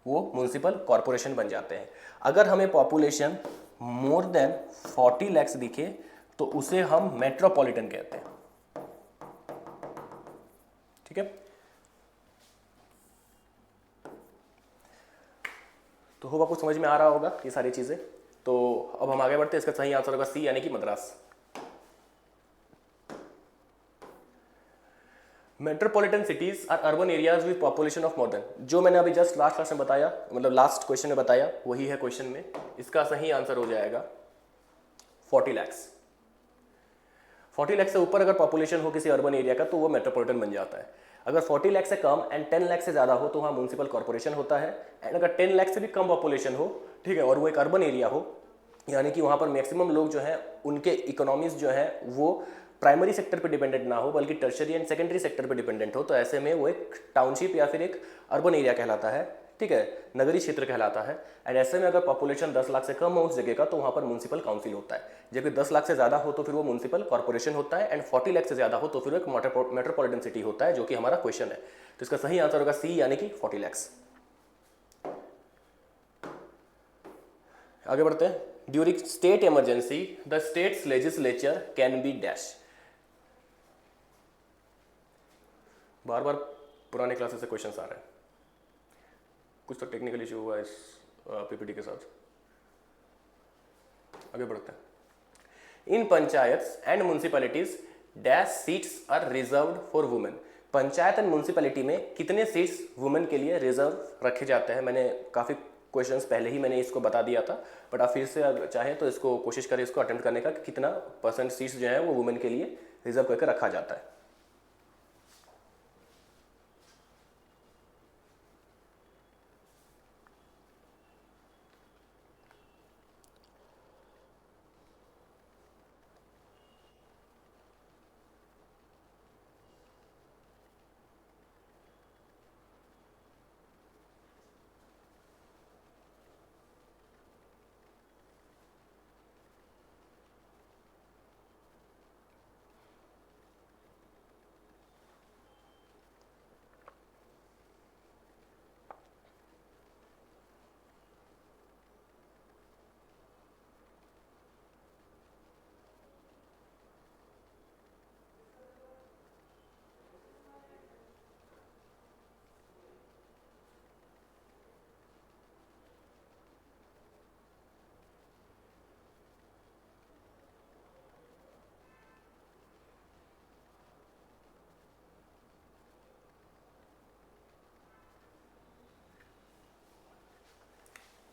वो म्यूनिसिपल कॉर्पोरेशन बन जाते हैं। अगर हमें पॉपुलेशन मोर देन 40 लाख दिखे तो उसे हम मेट्रोपॉलिटन कहते हैं। ठीक है, तो होप आपको समझ में आ रहा होगा ये सारी चीजें। तो अब हम आगे बढ़ते हैं, इसका सही आंसर होगा सी, यानी कि Madras. Metropolitan cities are urban areas with population of more than, जो मैंने अभी जस्ट लास्ट क्लास में बताया, मतलब लास्ट क्वेश्चन में बताया, वही है क्वेश्चन में। इसका सही आंसर हो जाएगा 40 लाख। 40 लाख से ऊपर अगर पॉपुलेशन हो किसी अर्बन एरिया का तो वो मेट्रोपॉलिटन बन जाता है। अगर 40 लाख से कम एंड 10 लाख से ज़्यादा हो तो वहाँ म्यूनसिपल कॉर्पोरेशन होता है। एंड अगर 10 लाख से भी कम पॉपुलेशन हो, ठीक है, और वो एक अर्बन एरिया हो, यानी कि वहाँ पर मैक्सिमम लोग जो हैं उनके इकोनॉमीज जो है वो प्राइमरी सेक्टर पे डिपेंडेंट ना हो बल्कि टर्शरी एंड सेकेंडरी सेक्टर पे डिपेंडेंट हो, तो ऐसे में वो एक टाउनशिप या फिर एक अर्बन एरिया कहलाता है। ठीक है, नगरीय क्षेत्र कहलाता है। एंड ऐसे में अगर पॉपुलेशन 10 लाख से कम हो उस जगह का तो वहाँ पर म्यूनसिपल काउंसिल होता है। जबकि 10 लाख से ज़्यादा हो तो फिर वो म्यूनसिपल कॉर्पोरेशन होता है। एंड 40 लाख से ज़्यादा हो तो फिर एक मेट्रोपॉलिटन सिटी होता है, जो कि हमारा क्वेश्चन है। तो इसका सही आंसर होगा सी, यानी कि 40 लाख। आगे बढ़ते हैं। During state emergency the states legislature can be dash. बार बार पुराने क्लासेस से क्वेश्चंस आ रहे हैं, कुछ तो टेक्निकल इशू हुआ है इस पीपीटी के साथ। आगे बढ़ते हैं। In panchayats and municipalities dash seats are reserved for women. Panchayat and municipality में कितने सीट्स वुमेन के लिए रिजर्व रखे जाते हैं। मैंने काफ़ी क्वेश्चंस पहले ही मैंने इसको बता दिया था, बट आप फिर से अगर चाहें तो इसको कोशिश करें इसको अटेम्प्ट करने का कि कितना % सीट्स जो है वो वुमेन के लिए रिजर्व करके रखा जाता है।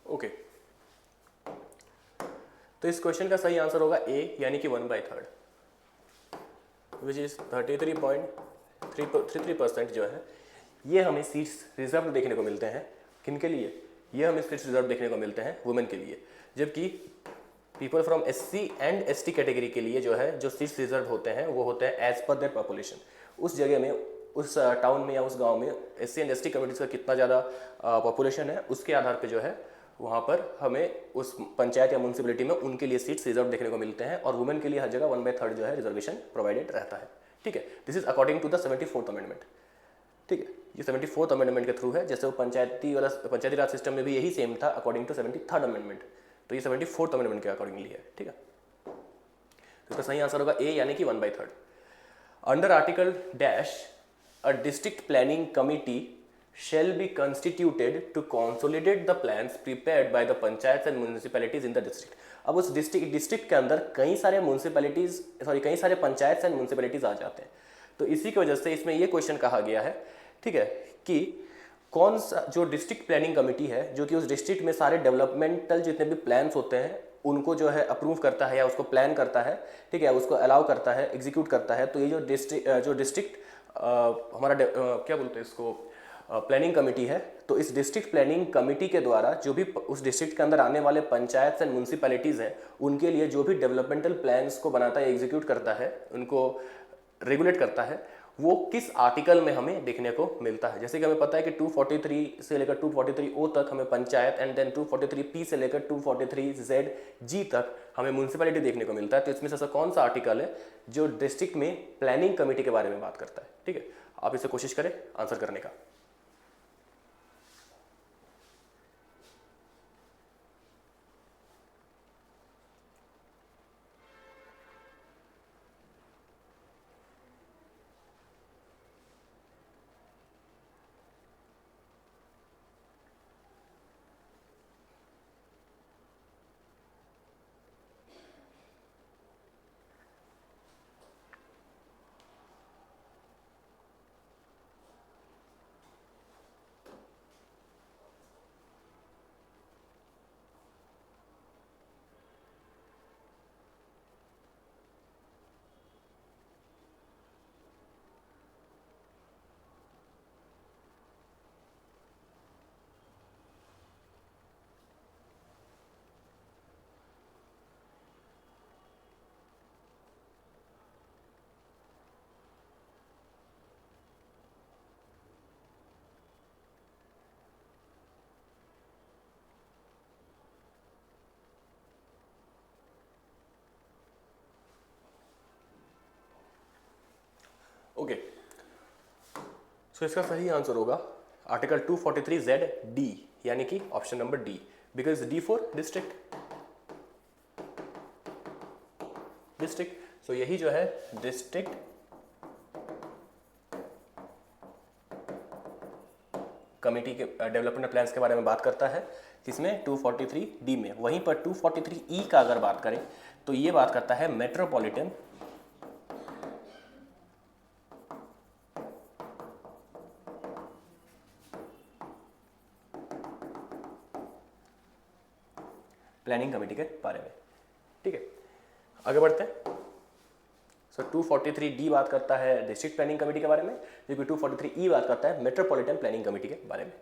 ओके, तो इस क्वेश्चन का सही आंसर होगा ए, यानी कि 1/3, विच इज 33.33% जो है ये हमें सीट्स रिजर्व देखने को मिलते हैं। किन के लिए? ये हमें सीट्स रिजर्व देखने को मिलते हैं वुमेन के लिए। जबकि people from SC and ST category के लिए जो है जो सीट्स रिजर्व होते हैं वो होते हैं एज पर देयर पॉपुलेशन। उस जगह में, उस टाउन में या उस गांव में SC एंड ST कम्युनिटीज़ का कितना ज़्यादा पॉपुलेशन है उसके आधार पे जो है वहाँ पर हमें उस पंचायत या म्यूनसिपलिटी में उनके लिए सीट्स रिजर्व देखने को मिलते हैं, और वुमेन के लिए हर जगह 1/3 जो है रिजर्वेशन प्रोवाइडेड रहता है। ठीक है, this is according to the 74th amendment. ठीक है, ये 74th अमेंडमेंट के थ्रू है, जैसे वो पंचायती राज सिस्टम में भी यही सेम था अकॉर्डिंग टू 73rd अमेंडमेंट, तो ये 74th अमेंडमेंट के अकॉर्डिंगली है, ठीक है। तो इसका सही आंसर होगा ए, यानी कि 1/3। Under article dash a district planning committee shall be constituted to consolidate the plans prepared by the panchayats and municipalities in the district। अब उस डिस्ट्रिक्ट के अंदर कई सारे कई सारे पंचायत एंड म्यूनिसिपैलिटीज आ जाते हैं। तो इसी की वजह से इसमें ये क्वेश्चन कहा गया है, ठीक है, कि कौन सा जो डिस्ट्रिक्ट प्लानिंग कमेटी है जो कि उस डिस्ट्रिक्ट में सारे डेवलपमेंटल जितने भी प्लान्स होते हैं उनको जो है अप्रूव करता है या उसको प्लान करता है, ठीक है, उसको अलाउ करता है, एग्जीक्यूट करता है। तो ये जो डिस्ट्रिक्ट हमारा क्या बोलते हैं इसको, प्लानिंग कमेटी है, तो इस डिस्ट्रिक्ट प्लानिंग कमेटी के द्वारा जो भी उस डिस्ट्रिक्ट के अंदर आने वाले पंचायत एंड म्यूनिसिपैलिटीज़ हैं उनके लिए जो भी डेवलपमेंटल प्लान्स को बनाता है, एग्जीक्यूट करता है, उनको रेगुलेट करता है, वो किस आर्टिकल में हमें देखने को मिलता है। जैसे कि हमें पता है कि 243 से लेकर 243O तक हमें पंचायत एंड देन 243P से लेकर 243ZG तक हमें म्यूनिसिपैलिटी देखने को मिलता है। तो इसमें से ऐसा कौन सा आर्टिकल है जो डिस्ट्रिक्ट में प्लानिंग कमेटी के बारे में बात करता है, ठीक है। आप इसे कोशिश करें आंसर करने का। ओके, सो इसका सही आंसर होगा आर्टिकल 243ZD, यानी कि option number D, because D for district. So यही जो है डिस्ट्रिक्ट कमेटी के डेवलपमेंट प्लान्स के बारे में बात करता है, जिसमें 243D में। वहीं पर 243E का अगर बात करें तो ये बात करता है मेट्रोपॉलिटन प्लानिंग कमेटी के बारे में, ठीक है। आगे बढ़ते हैं। सो 243D बात करता है डिस्ट्रिक्ट प्लानिंग कमेटी के बारे में, जबकि 243E बात करता है मेट्रोपॉलिटन प्लानिंग कमेटी के बारे में।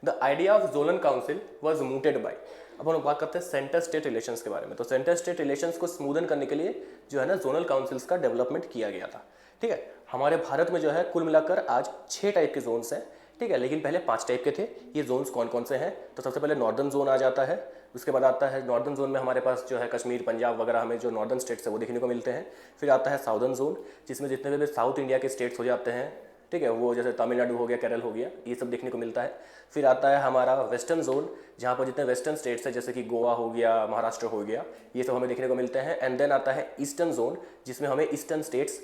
The idea of zonal council was mooted by. अब हम बात करते हैं सेंटर स्टेट रिलेशंस के बारे में। तो सेंटर स्टेट रिलेशंस को स्मूदन करने के लिए जो है ना जोनल काउंसिल्स का डेवलपमेंट किया गया था, ठीक है। हमारे भारत में जो है कुल मिलाकर आज 6 टाइप के जोन्स हैं, ठीक है, लेकिन पहले 5 टाइप के थे। ये जोन्स कौन कौन से हैं? तो सबसे पहले नॉर्दर्न जोन आ जाता है, उसके बाद आता है नॉर्दर्न जोन में हमारे पास जो है कश्मीर, पंजाब वगैरह हमें जो नॉर्दर्न स्टेट्स है वो देखने को मिलते हैं। फिर आता है साउदर्न जोन, जिसमें जितने भी साउथ इंडिया के स्टेट्स हो जाते हैं, ठीक है, वो जैसे तमिलनाडु हो गया, केरल हो गया, ये सब देखने को मिलता है। फिर आता है हमारा वेस्टर्न जोन, जहाँ पर जितने वेस्टर्न स्टेट्स हैं जैसे कि गोवा हो गया, महाराष्ट्र हो गया, ये सब हमें देखने को मिलते हैं। एंड देन आता है ईस्टर्न जोन, जिसमें हमें ईस्टर्न स्टेट्स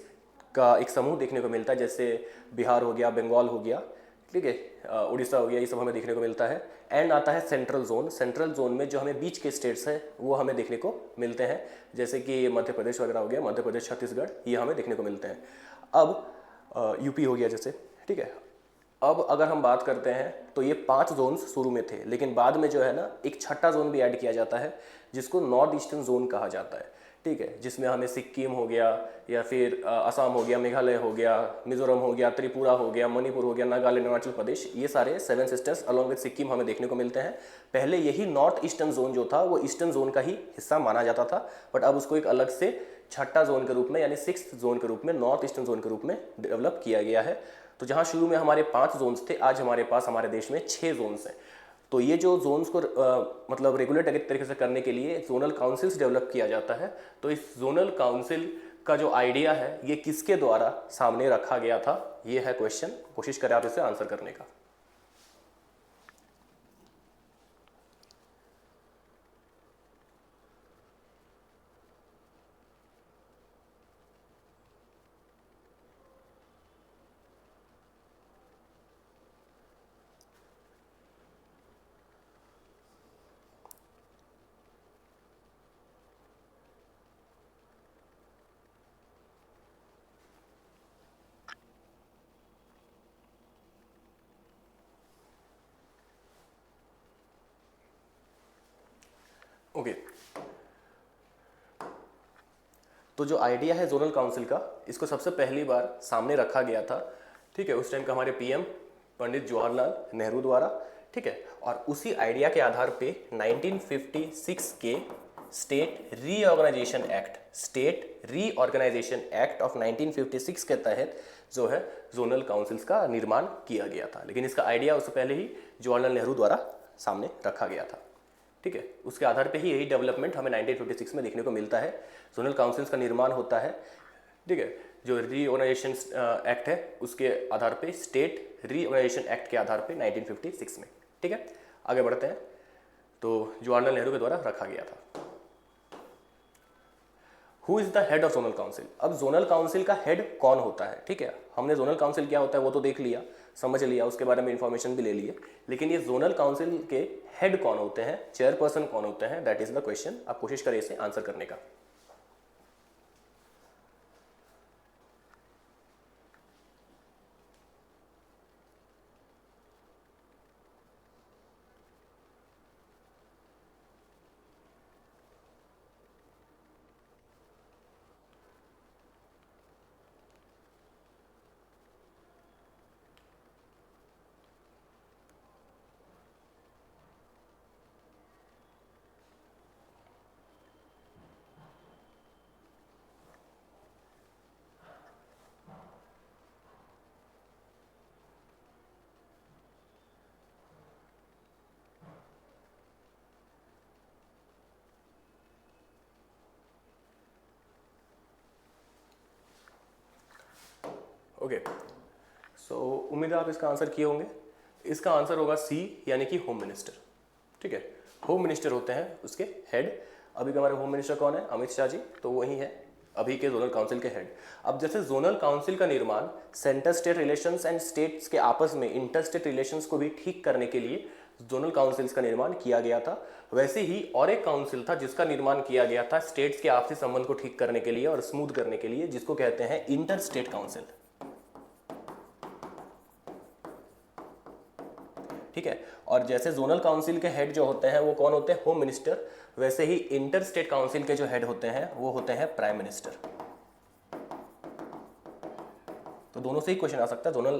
का एक समूह देखने को मिलता है, जैसे बिहार हो गया, बंगाल हो गया, ठीक है, उड़ीसा हो गया, ये सब हमें देखने को मिलता है। एंड आता है सेंट्रल जोन। सेंट्रल जोन में जो हमें बीच के स्टेट्स हैं वो हमें देखने को मिलते हैं, जैसे कि मध्य प्रदेश वगैरह हो गया, मध्य प्रदेश, छत्तीसगढ़, ये हमें देखने को मिलते हैं। अब यूपी हो गया जैसे, ठीक है। अब अगर हम बात करते हैं तो ये 5 जोन्स शुरू में थे, लेकिन बाद में जो है ना एक छठा जोन भी ऐड किया जाता है, जिसको नॉर्थ ईस्टर्न जोन कहा जाता है, ठीक है, जिसमें हमें सिक्किम हो गया, या फिर असम हो गया, मेघालय हो गया, मिजोरम हो गया, त्रिपुरा हो गया, मणिपुर हो गया, नागालैंड, अरुणाचल प्रदेश, ये सारे 7 सिस्टर्स अलॉन्ग विद सिक्किम हमें देखने को मिलते हैं। पहले यही नॉर्थ ईस्टर्न जोन जो था वो ईस्टर्न जोन का ही हिस्सा माना जाता था, बट अब उसको एक अलग से छठा जोन के रूप में, यानी 6th जोन के रूप में, नॉर्थ ईस्टर्न जोन के रूप में डेवलप किया गया है। तो जहाँ शुरू में हमारे 5 जोन्स थे, आज हमारे पास हमारे देश में 6 जोन्स हैं। तो ये जो जोन्स को मतलब रेगुलेट एक तरीके से करने के लिए जोनल काउंसिल्स डेवलप किया जाता है। तो इस जोनल काउंसिल का जो आइडिया है ये किसके द्वारा सामने रखा गया था, ये है क्वेश्चन। कोशिश करें आप इसे आंसर करने का। ओके, तो जो आइडिया है जोनल काउंसिल का, इसको सबसे पहली बार सामने रखा गया था, ठीक है, उस टाइम का हमारे पीएम पंडित जवाहरलाल नेहरू द्वारा, ठीक है। और उसी आइडिया के आधार पे 1956 के स्टेट रीऑर्गेनाइजेशन एक्ट ऑफ 1956 के तहत जो है जोनल काउंसिल्स का निर्माण किया गया था। लेकिन इसका आइडिया उससे पहले ही जवाहरलाल नेहरू द्वारा सामने रखा गया था, ठीक है। उसके आधार पे ही यही डेवलपमेंट हमें 1956 में देखने को मिलता है। जोनल काउंसिल्स का निर्माण होता है, ठीक है। जो रीऑर्गेनाइजेशन एक्ट है उसके आधार पे, स्टेट रीऑर्गेनाइजेशन एक्ट के आधार पे 1956 में, ठीक है। आगे बढ़ते हैं। तो जवाहरलाल नेहरू के द्वारा रखा गया था। Who is the head of zonal council? अब जोनल काउंसिल का हेड कौन होता है, ठीक है। हमने जोनल काउंसिल क्या होता है वो तो देख लिया, समझ लिया, उसके बारे में इंफॉर्मेशन भी ले लिए। लेकिन ये जोनल काउंसिल के हेड कौन होते हैं, चेयरपर्सन कौन होते हैं, दैट इज द क्वेश्चन। आप कोशिश करें इसे आंसर करने का। ओके, सो उम्मीद है आप इसका आंसर किए होंगे। इसका आंसर होगा सी, यानी कि होम मिनिस्टर, ठीक है। होम मिनिस्टर होते हैं उसके हेड। अभी के हमारे होम मिनिस्टर कौन है? अमित शाह जी, तो वही है अभी के जोनल काउंसिल के हेड। अब जैसे जोनल काउंसिल का निर्माण centre state relations and states के आपस में इंटर स्टेट रिलेशंस को भी ठीक करने के लिए जोनल काउंसिल्स का निर्माण किया गया था, वैसे ही और एक काउंसिल था जिसका निर्माण किया गया था स्टेट्स के आपसी संबंध को ठीक करने के लिए और स्मूथ करने के लिए, जिसको कहते हैं इंटर स्टेट काउंसिल, ठीक है। और जैसे जोनल काउंसिल के हेड जो होते हैं वो कौन होते हैं? Home minister. वैसे ही इंटर स्टेट काउंसिल के जो हेड होते हैं वो होते हैं प्राइम मिनिस्टर। तो दोनों से ही क्वेश्चन आ सकता है, जोनल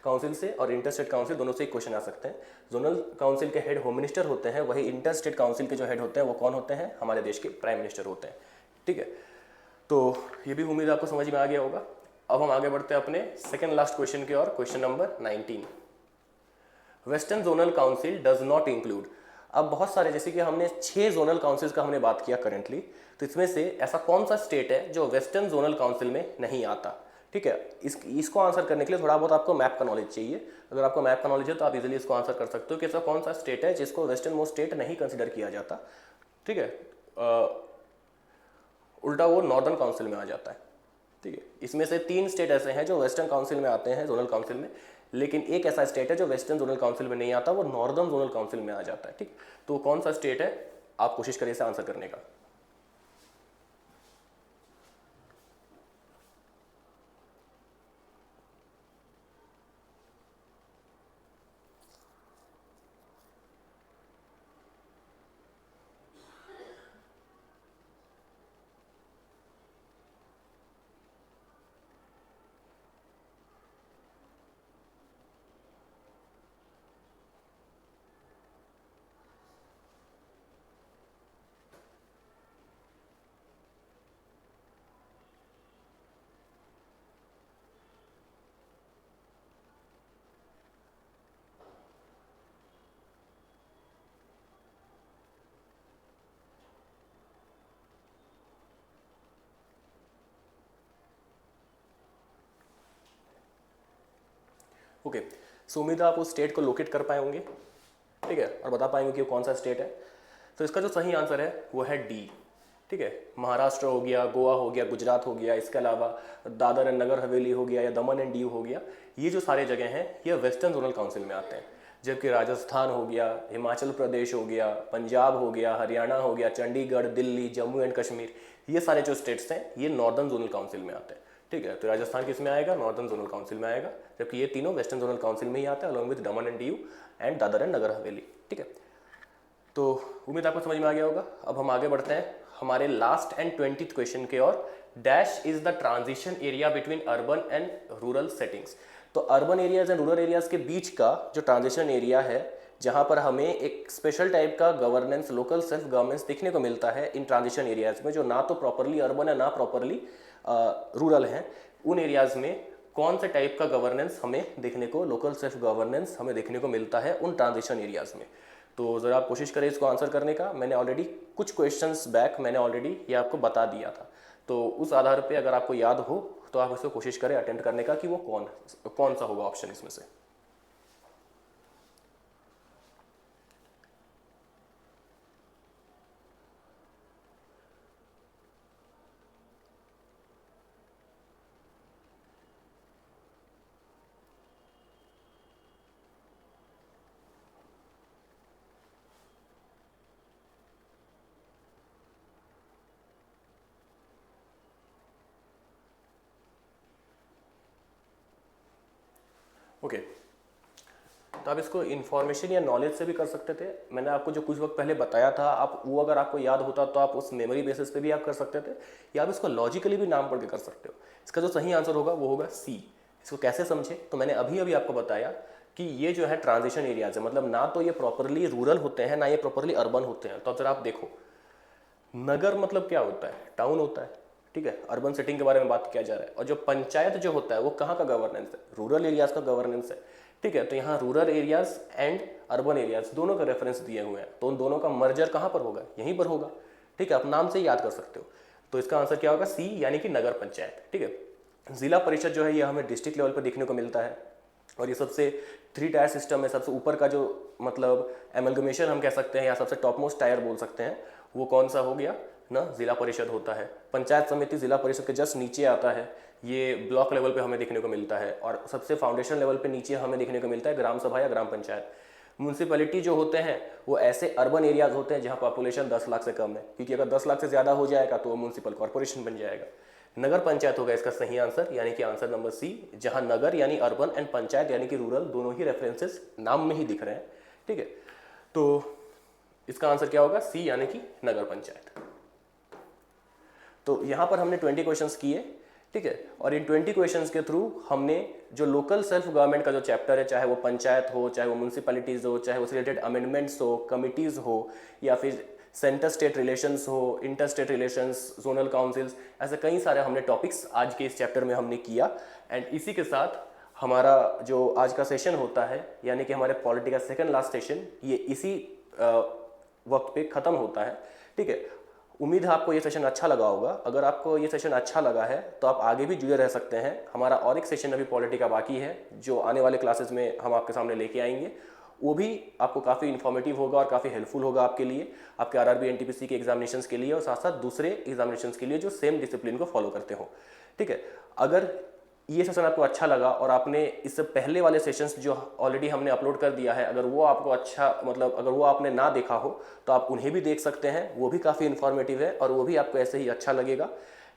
काउंसिल से और इंटर स्टेट काउंसिल दोनों से ही क्वेश्चन आ सकते हैं। जोनल काउंसिल के हेड होम मिनिस्टर होते हैं, वही इंटर स्टेट काउंसिल के जो हेड होते हैं वो कौन होते हैं? हमारे देश के प्राइम मिनिस्टर होते हैं, ठीक है। तो ये भी उम्मीद आपको समझ में आ गया होगा। अब हम आगे बढ़ते हैं अपने सेकेंड लास्ट क्वेश्चन की ओर, question number 19। Western zonal council does not include. अब बहुत सारे, जैसे कि हमने 6 जोनल काउंसिल्स का हमने बात किया करेंटली, तो इसमें से ऐसा कौन सा स्टेट है जो वेस्टर्न जोनल काउंसिल में नहीं आता, ठीक है। इसको आंसर करने के लिए थोड़ा बहुत आपको मैप का नॉलेज चाहिए। अगर आपको मैप का नॉलेज है तो आप इजीली इसको आंसर कर सकते हो कि ऐसा कौन सा स्टेट है जिसको वेस्टर्न मोस्ट स्टेट नहीं कंसिडर किया जाता, ठीक है। उल्टा वो नॉर्दर्न काउंसिल में आ जाता है, ठीक है। इसमें से 3 स्टेट ऐसे हैं जो वेस्टर्न काउंसिल में आते हैं, जोनल काउंसिल में, लेकिन एक ऐसा स्टेट है जो वेस्टर्न जोनल काउंसिल में नहीं आता, वो नॉर्दर्न जोनल काउंसिल में आ जाता है, ठीक। तो कौन सा स्टेट है? आप कोशिश करिए इसे आंसर करने का। ओके, सो उम्मीद है आप उस स्टेट को लोकेट कर पाए होंगे, ठीक है, और बता पाएंगे कि वो कौन सा स्टेट है। तो इसका जो सही आंसर है वो है डी, ठीक है। महाराष्ट्र हो गया, गोवा हो गया, गुजरात हो गया, इसके अलावा दादर एंड नगर हवेली हो गया या दमन एंड दीव हो गया, ये जो सारे जगह हैं ये वेस्टर्न जोनल काउंसिल में आते हैं। जबकि राजस्थान हो गया, हिमाचल प्रदेश हो गया, पंजाब हो गया, हरियाणा हो गया, चंडीगढ़, दिल्ली, जम्मू एंड कश्मीर, ये सारे जो स्टेट्स हैं ये नॉर्दर्न जोनल काउंसिल में आते हैं, ठीक है। तो राजस्थान किस में आएगा? नॉर्दर्न जोनल काउंसिल में आएगा, जबकि ये तीनों वेस्टर्न जोनल काउंसिल में ही आते हैं, along with Daman and Diu and Dadra and Nagar Haveli, ठीक है। तो उम्मीद आपको समझ में आ गया होगा। अब हम आगे बढ़ते हैं हमारे लास्ट एंड 20th क्वेश्चन के और। Dash is the transition area between urban and rural settings. तो urban areas and rural areas के बीच का जो ट्रांजिशन एरिया है, जहां पर हमें एक स्पेशल टाइप का गवर्नेंस, लोकल सेल्फ गवर्नेंस देखने को मिलता है इन ट्रांजिशन एरियाज में, जो ना तो प्रॉपरली अर्बन है ना प्रॉपरली रूरल है, उन एरियाज में कौन से टाइप का गवर्नेंस हमें देखने को, लोकल सेल्फ गवर्नेंस हमें देखने को मिलता है उन ट्रांजिशन एरियाज में। तो ज़रा आप कोशिश करें इसको आंसर करने का। मैंने ऑलरेडी कुछ क्वेश्चंस बैक मैंने ऑलरेडी ये आपको बता दिया था, तो उस आधार पे अगर आपको याद हो तो आप इसको कोशिश करें अटेम्प्ट करने का कि वो कौन सा होगा ऑप्शन इसमें से। ओके, तो आप इसको इन्फॉर्मेशन या नॉलेज से भी कर सकते थे। मैंने आपको जो कुछ वक्त पहले बताया था, आप वो अगर आपको याद होता तो आप उस मेमोरी बेसिस पे भी आप कर सकते थे, या आप इसको लॉजिकली भी नाम पढ़ के कर सकते हो। इसका जो सही आंसर होगा वो होगा सी। इसको कैसे समझे? तो मैंने अभी अभी आपको बताया कि ये जो है ट्रांजिशन एरियाज है, मतलब ना तो ये प्रॉपरली रूरल होते हैं ना ये प्रॉपरली अर्बन होते हैं। तो अब जरा आप देखो, नगर मतलब क्या होता है? टाउन होता है, ठीक है। अर्बन सेटिंग के बारे में बात किया जा रहा है। और जो पंचायत जो होता है वो कहाँ का गवर्नेंस है? रूरल एरियाज का गवर्नेंस है, ठीक है। तो यहाँ rural areas and urban areas दोनों का रेफरेंस दिए हुए हैं, तो उन दोनों का मर्जर कहाँ पर होगा? यहीं पर होगा, ठीक है। आप नाम से ही याद कर सकते हो। तो इसका आंसर क्या होगा? सी, यानी कि नगर पंचायत, ठीक है। जिला परिषद जो है ये हमें डिस्ट्रिक्ट लेवल पर देखने को मिलता है, और ये सबसे 3 टायर सिस्टम में सबसे ऊपर का जो मतलब एमलगमेशन हम कह सकते हैं, या सबसे टॉप मोस्ट टायर बोल सकते हैं, वो कौन सा हो गया ना? जिला परिषद होता है। पंचायत समिति जिला परिषद के जस्ट नीचे आता है, ये ब्लॉक लेवल पे हमें देखने को मिलता है, और सबसे फाउंडेशन लेवल पे नीचे हमें देखने को मिलता है ग्राम सभा या ग्राम पंचायत। म्यूनसिपैलिटी जो होते हैं वो ऐसे अर्बन एरियाज होते हैं जहाँ पॉपुलेशन 10 लाख से कम है, क्योंकि अगर 10 लाख से ज़्यादा हो जाएगा तो वो म्यूनसिपल कॉर्पोरेशन बन जाएगा। नगर पंचायत होगा इसका सही आंसर, यानी कि आंसर नंबर सी, जहाँ नगर यानी अर्बन एंड पंचायत यानी कि रूरल दोनों ही रेफरेंसेस नाम में ही दिख रहे हैं, ठीक है। तो इसका आंसर क्या होगा? सी, यानी कि नगर पंचायत। तो यहाँ पर हमने 20 क्वेश्चंस किए, ठीक है। और इन 20 क्वेश्चंस के थ्रू हमने जो लोकल सेल्फ गवर्नमेंट का जो चैप्टर है, चाहे वो पंचायत हो, चाहे वो म्यूनसिपैलिटीज़ हो, चाहे उससे रिलेटेड अमेंडमेंट्स हो, कमिटीज़ हो, या फिर सेंटर स्टेट रिलेशंस हो, inter state relations, zonal councils, ऐसे कई सारे हमने टॉपिक्स आज के इस चैप्टर में हमने किया। एंड इसी के साथ हमारा जो आज का सेशन होता है, यानी कि हमारे पॉलिटी का सेकंड लास्ट सेशन, ये इसी वक्त पे ख़त्म होता है, ठीक है। उम्मीद है आपको ये सेशन अच्छा लगा होगा। अगर आपको ये सेशन अच्छा लगा है तो आप आगे भी जुड़े रह सकते हैं। हमारा और एक सेशन अभी पॉलिटी का बाकी है, जो आने वाले क्लासेस में हम आपके सामने लेके आएंगे। वो भी आपको काफ़ी इन्फॉर्मेटिव होगा और काफ़ी हेल्पफुल होगा आपके लिए, आपके आरआरबी एनटीपीसी के एग्जामिनेशंस के लिए, और साथ साथ दूसरे एग्जामिनेशंस के लिए जो सेम डिसिप्लिन को फॉलो करते हो, ठीक है। अगर ये सेशन आपको अच्छा लगा और आपने इससे पहले वाले सेशंस जो ऑलरेडी हमने अपलोड कर दिया है, अगर वो आपको अच्छा मतलब अगर वो आपने ना देखा हो तो आप उन्हें भी देख सकते हैं, वो भी काफ़ी इन्फॉर्मेटिव है और वो भी आपको ऐसे ही अच्छा लगेगा,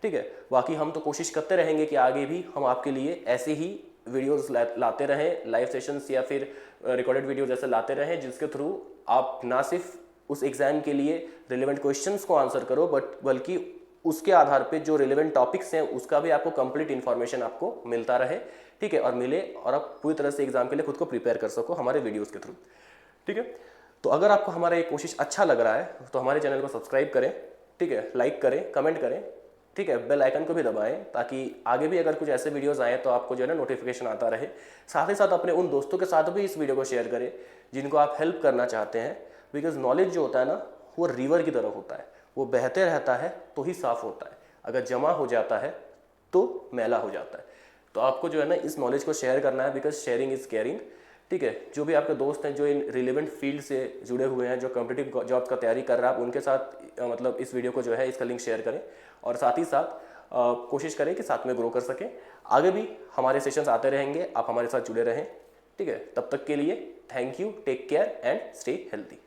ठीक है। बाकी हम तो कोशिश करते रहेंगे कि आगे भी हम आपके लिए ऐसे ही वीडियोस लाते रहें, लाइव सेशंस या फिर रिकॉर्डेड वीडियो जैसे लाते रहें, जिसके थ्रू आप ना सिर्फ उस एग्ज़ाम के लिए रिलेवेंट क्वेश्चंस को आंसर करो, बल्कि उसके आधार पे जो रिलेवेंट टॉपिक्स हैं उसका भी आपको कंप्लीट इन्फॉर्मेशन आपको मिलता रहे, ठीक है, और मिले, और आप पूरी तरह से एग्जाम के लिए खुद को प्रिपेयर कर सको हमारे वीडियोस के थ्रू, ठीक है। तो अगर आपको हमारा ये कोशिश अच्छा लग रहा है तो हमारे चैनल को सब्सक्राइब करें, ठीक है, लाइक करें, कमेंट करें, ठीक है, बेल आइकन को भी दबाएं, ताकि आगे भी अगर कुछ ऐसे वीडियोस आए तो आपको जो है ना नोटिफिकेशन आता रहे। साथ ही साथ अपने उन दोस्तों के साथ भी इस वीडियो को शेयर करें जिनको आप हेल्प करना चाहते हैं, बिकॉज नॉलेज जो होता है ना वो रिवर की तरह होता है, वो बहते रहता है तो ही साफ होता है, अगर जमा हो जाता है तो मैला हो जाता है। तो आपको जो है ना इस नॉलेज को शेयर करना है, बिकॉज शेयरिंग इज़ केयरिंग। ठीक है, जो भी आपके दोस्त हैं जो इन रिलेवेंट फील्ड से जुड़े हुए हैं, जो कॉम्पिटिटिव जॉब का तैयारी कर रहा है, आप उनके साथ मतलब इस वीडियो को जो है इसका लिंक शेयर करें, और साथ ही साथ कोशिश करें कि साथ में ग्रो कर सकें। आगे भी हमारे सेशंस आते रहेंगे, आप हमारे साथ जुड़े रहें। ठीक है, तब तक के लिए thank you, take care and stay healthy.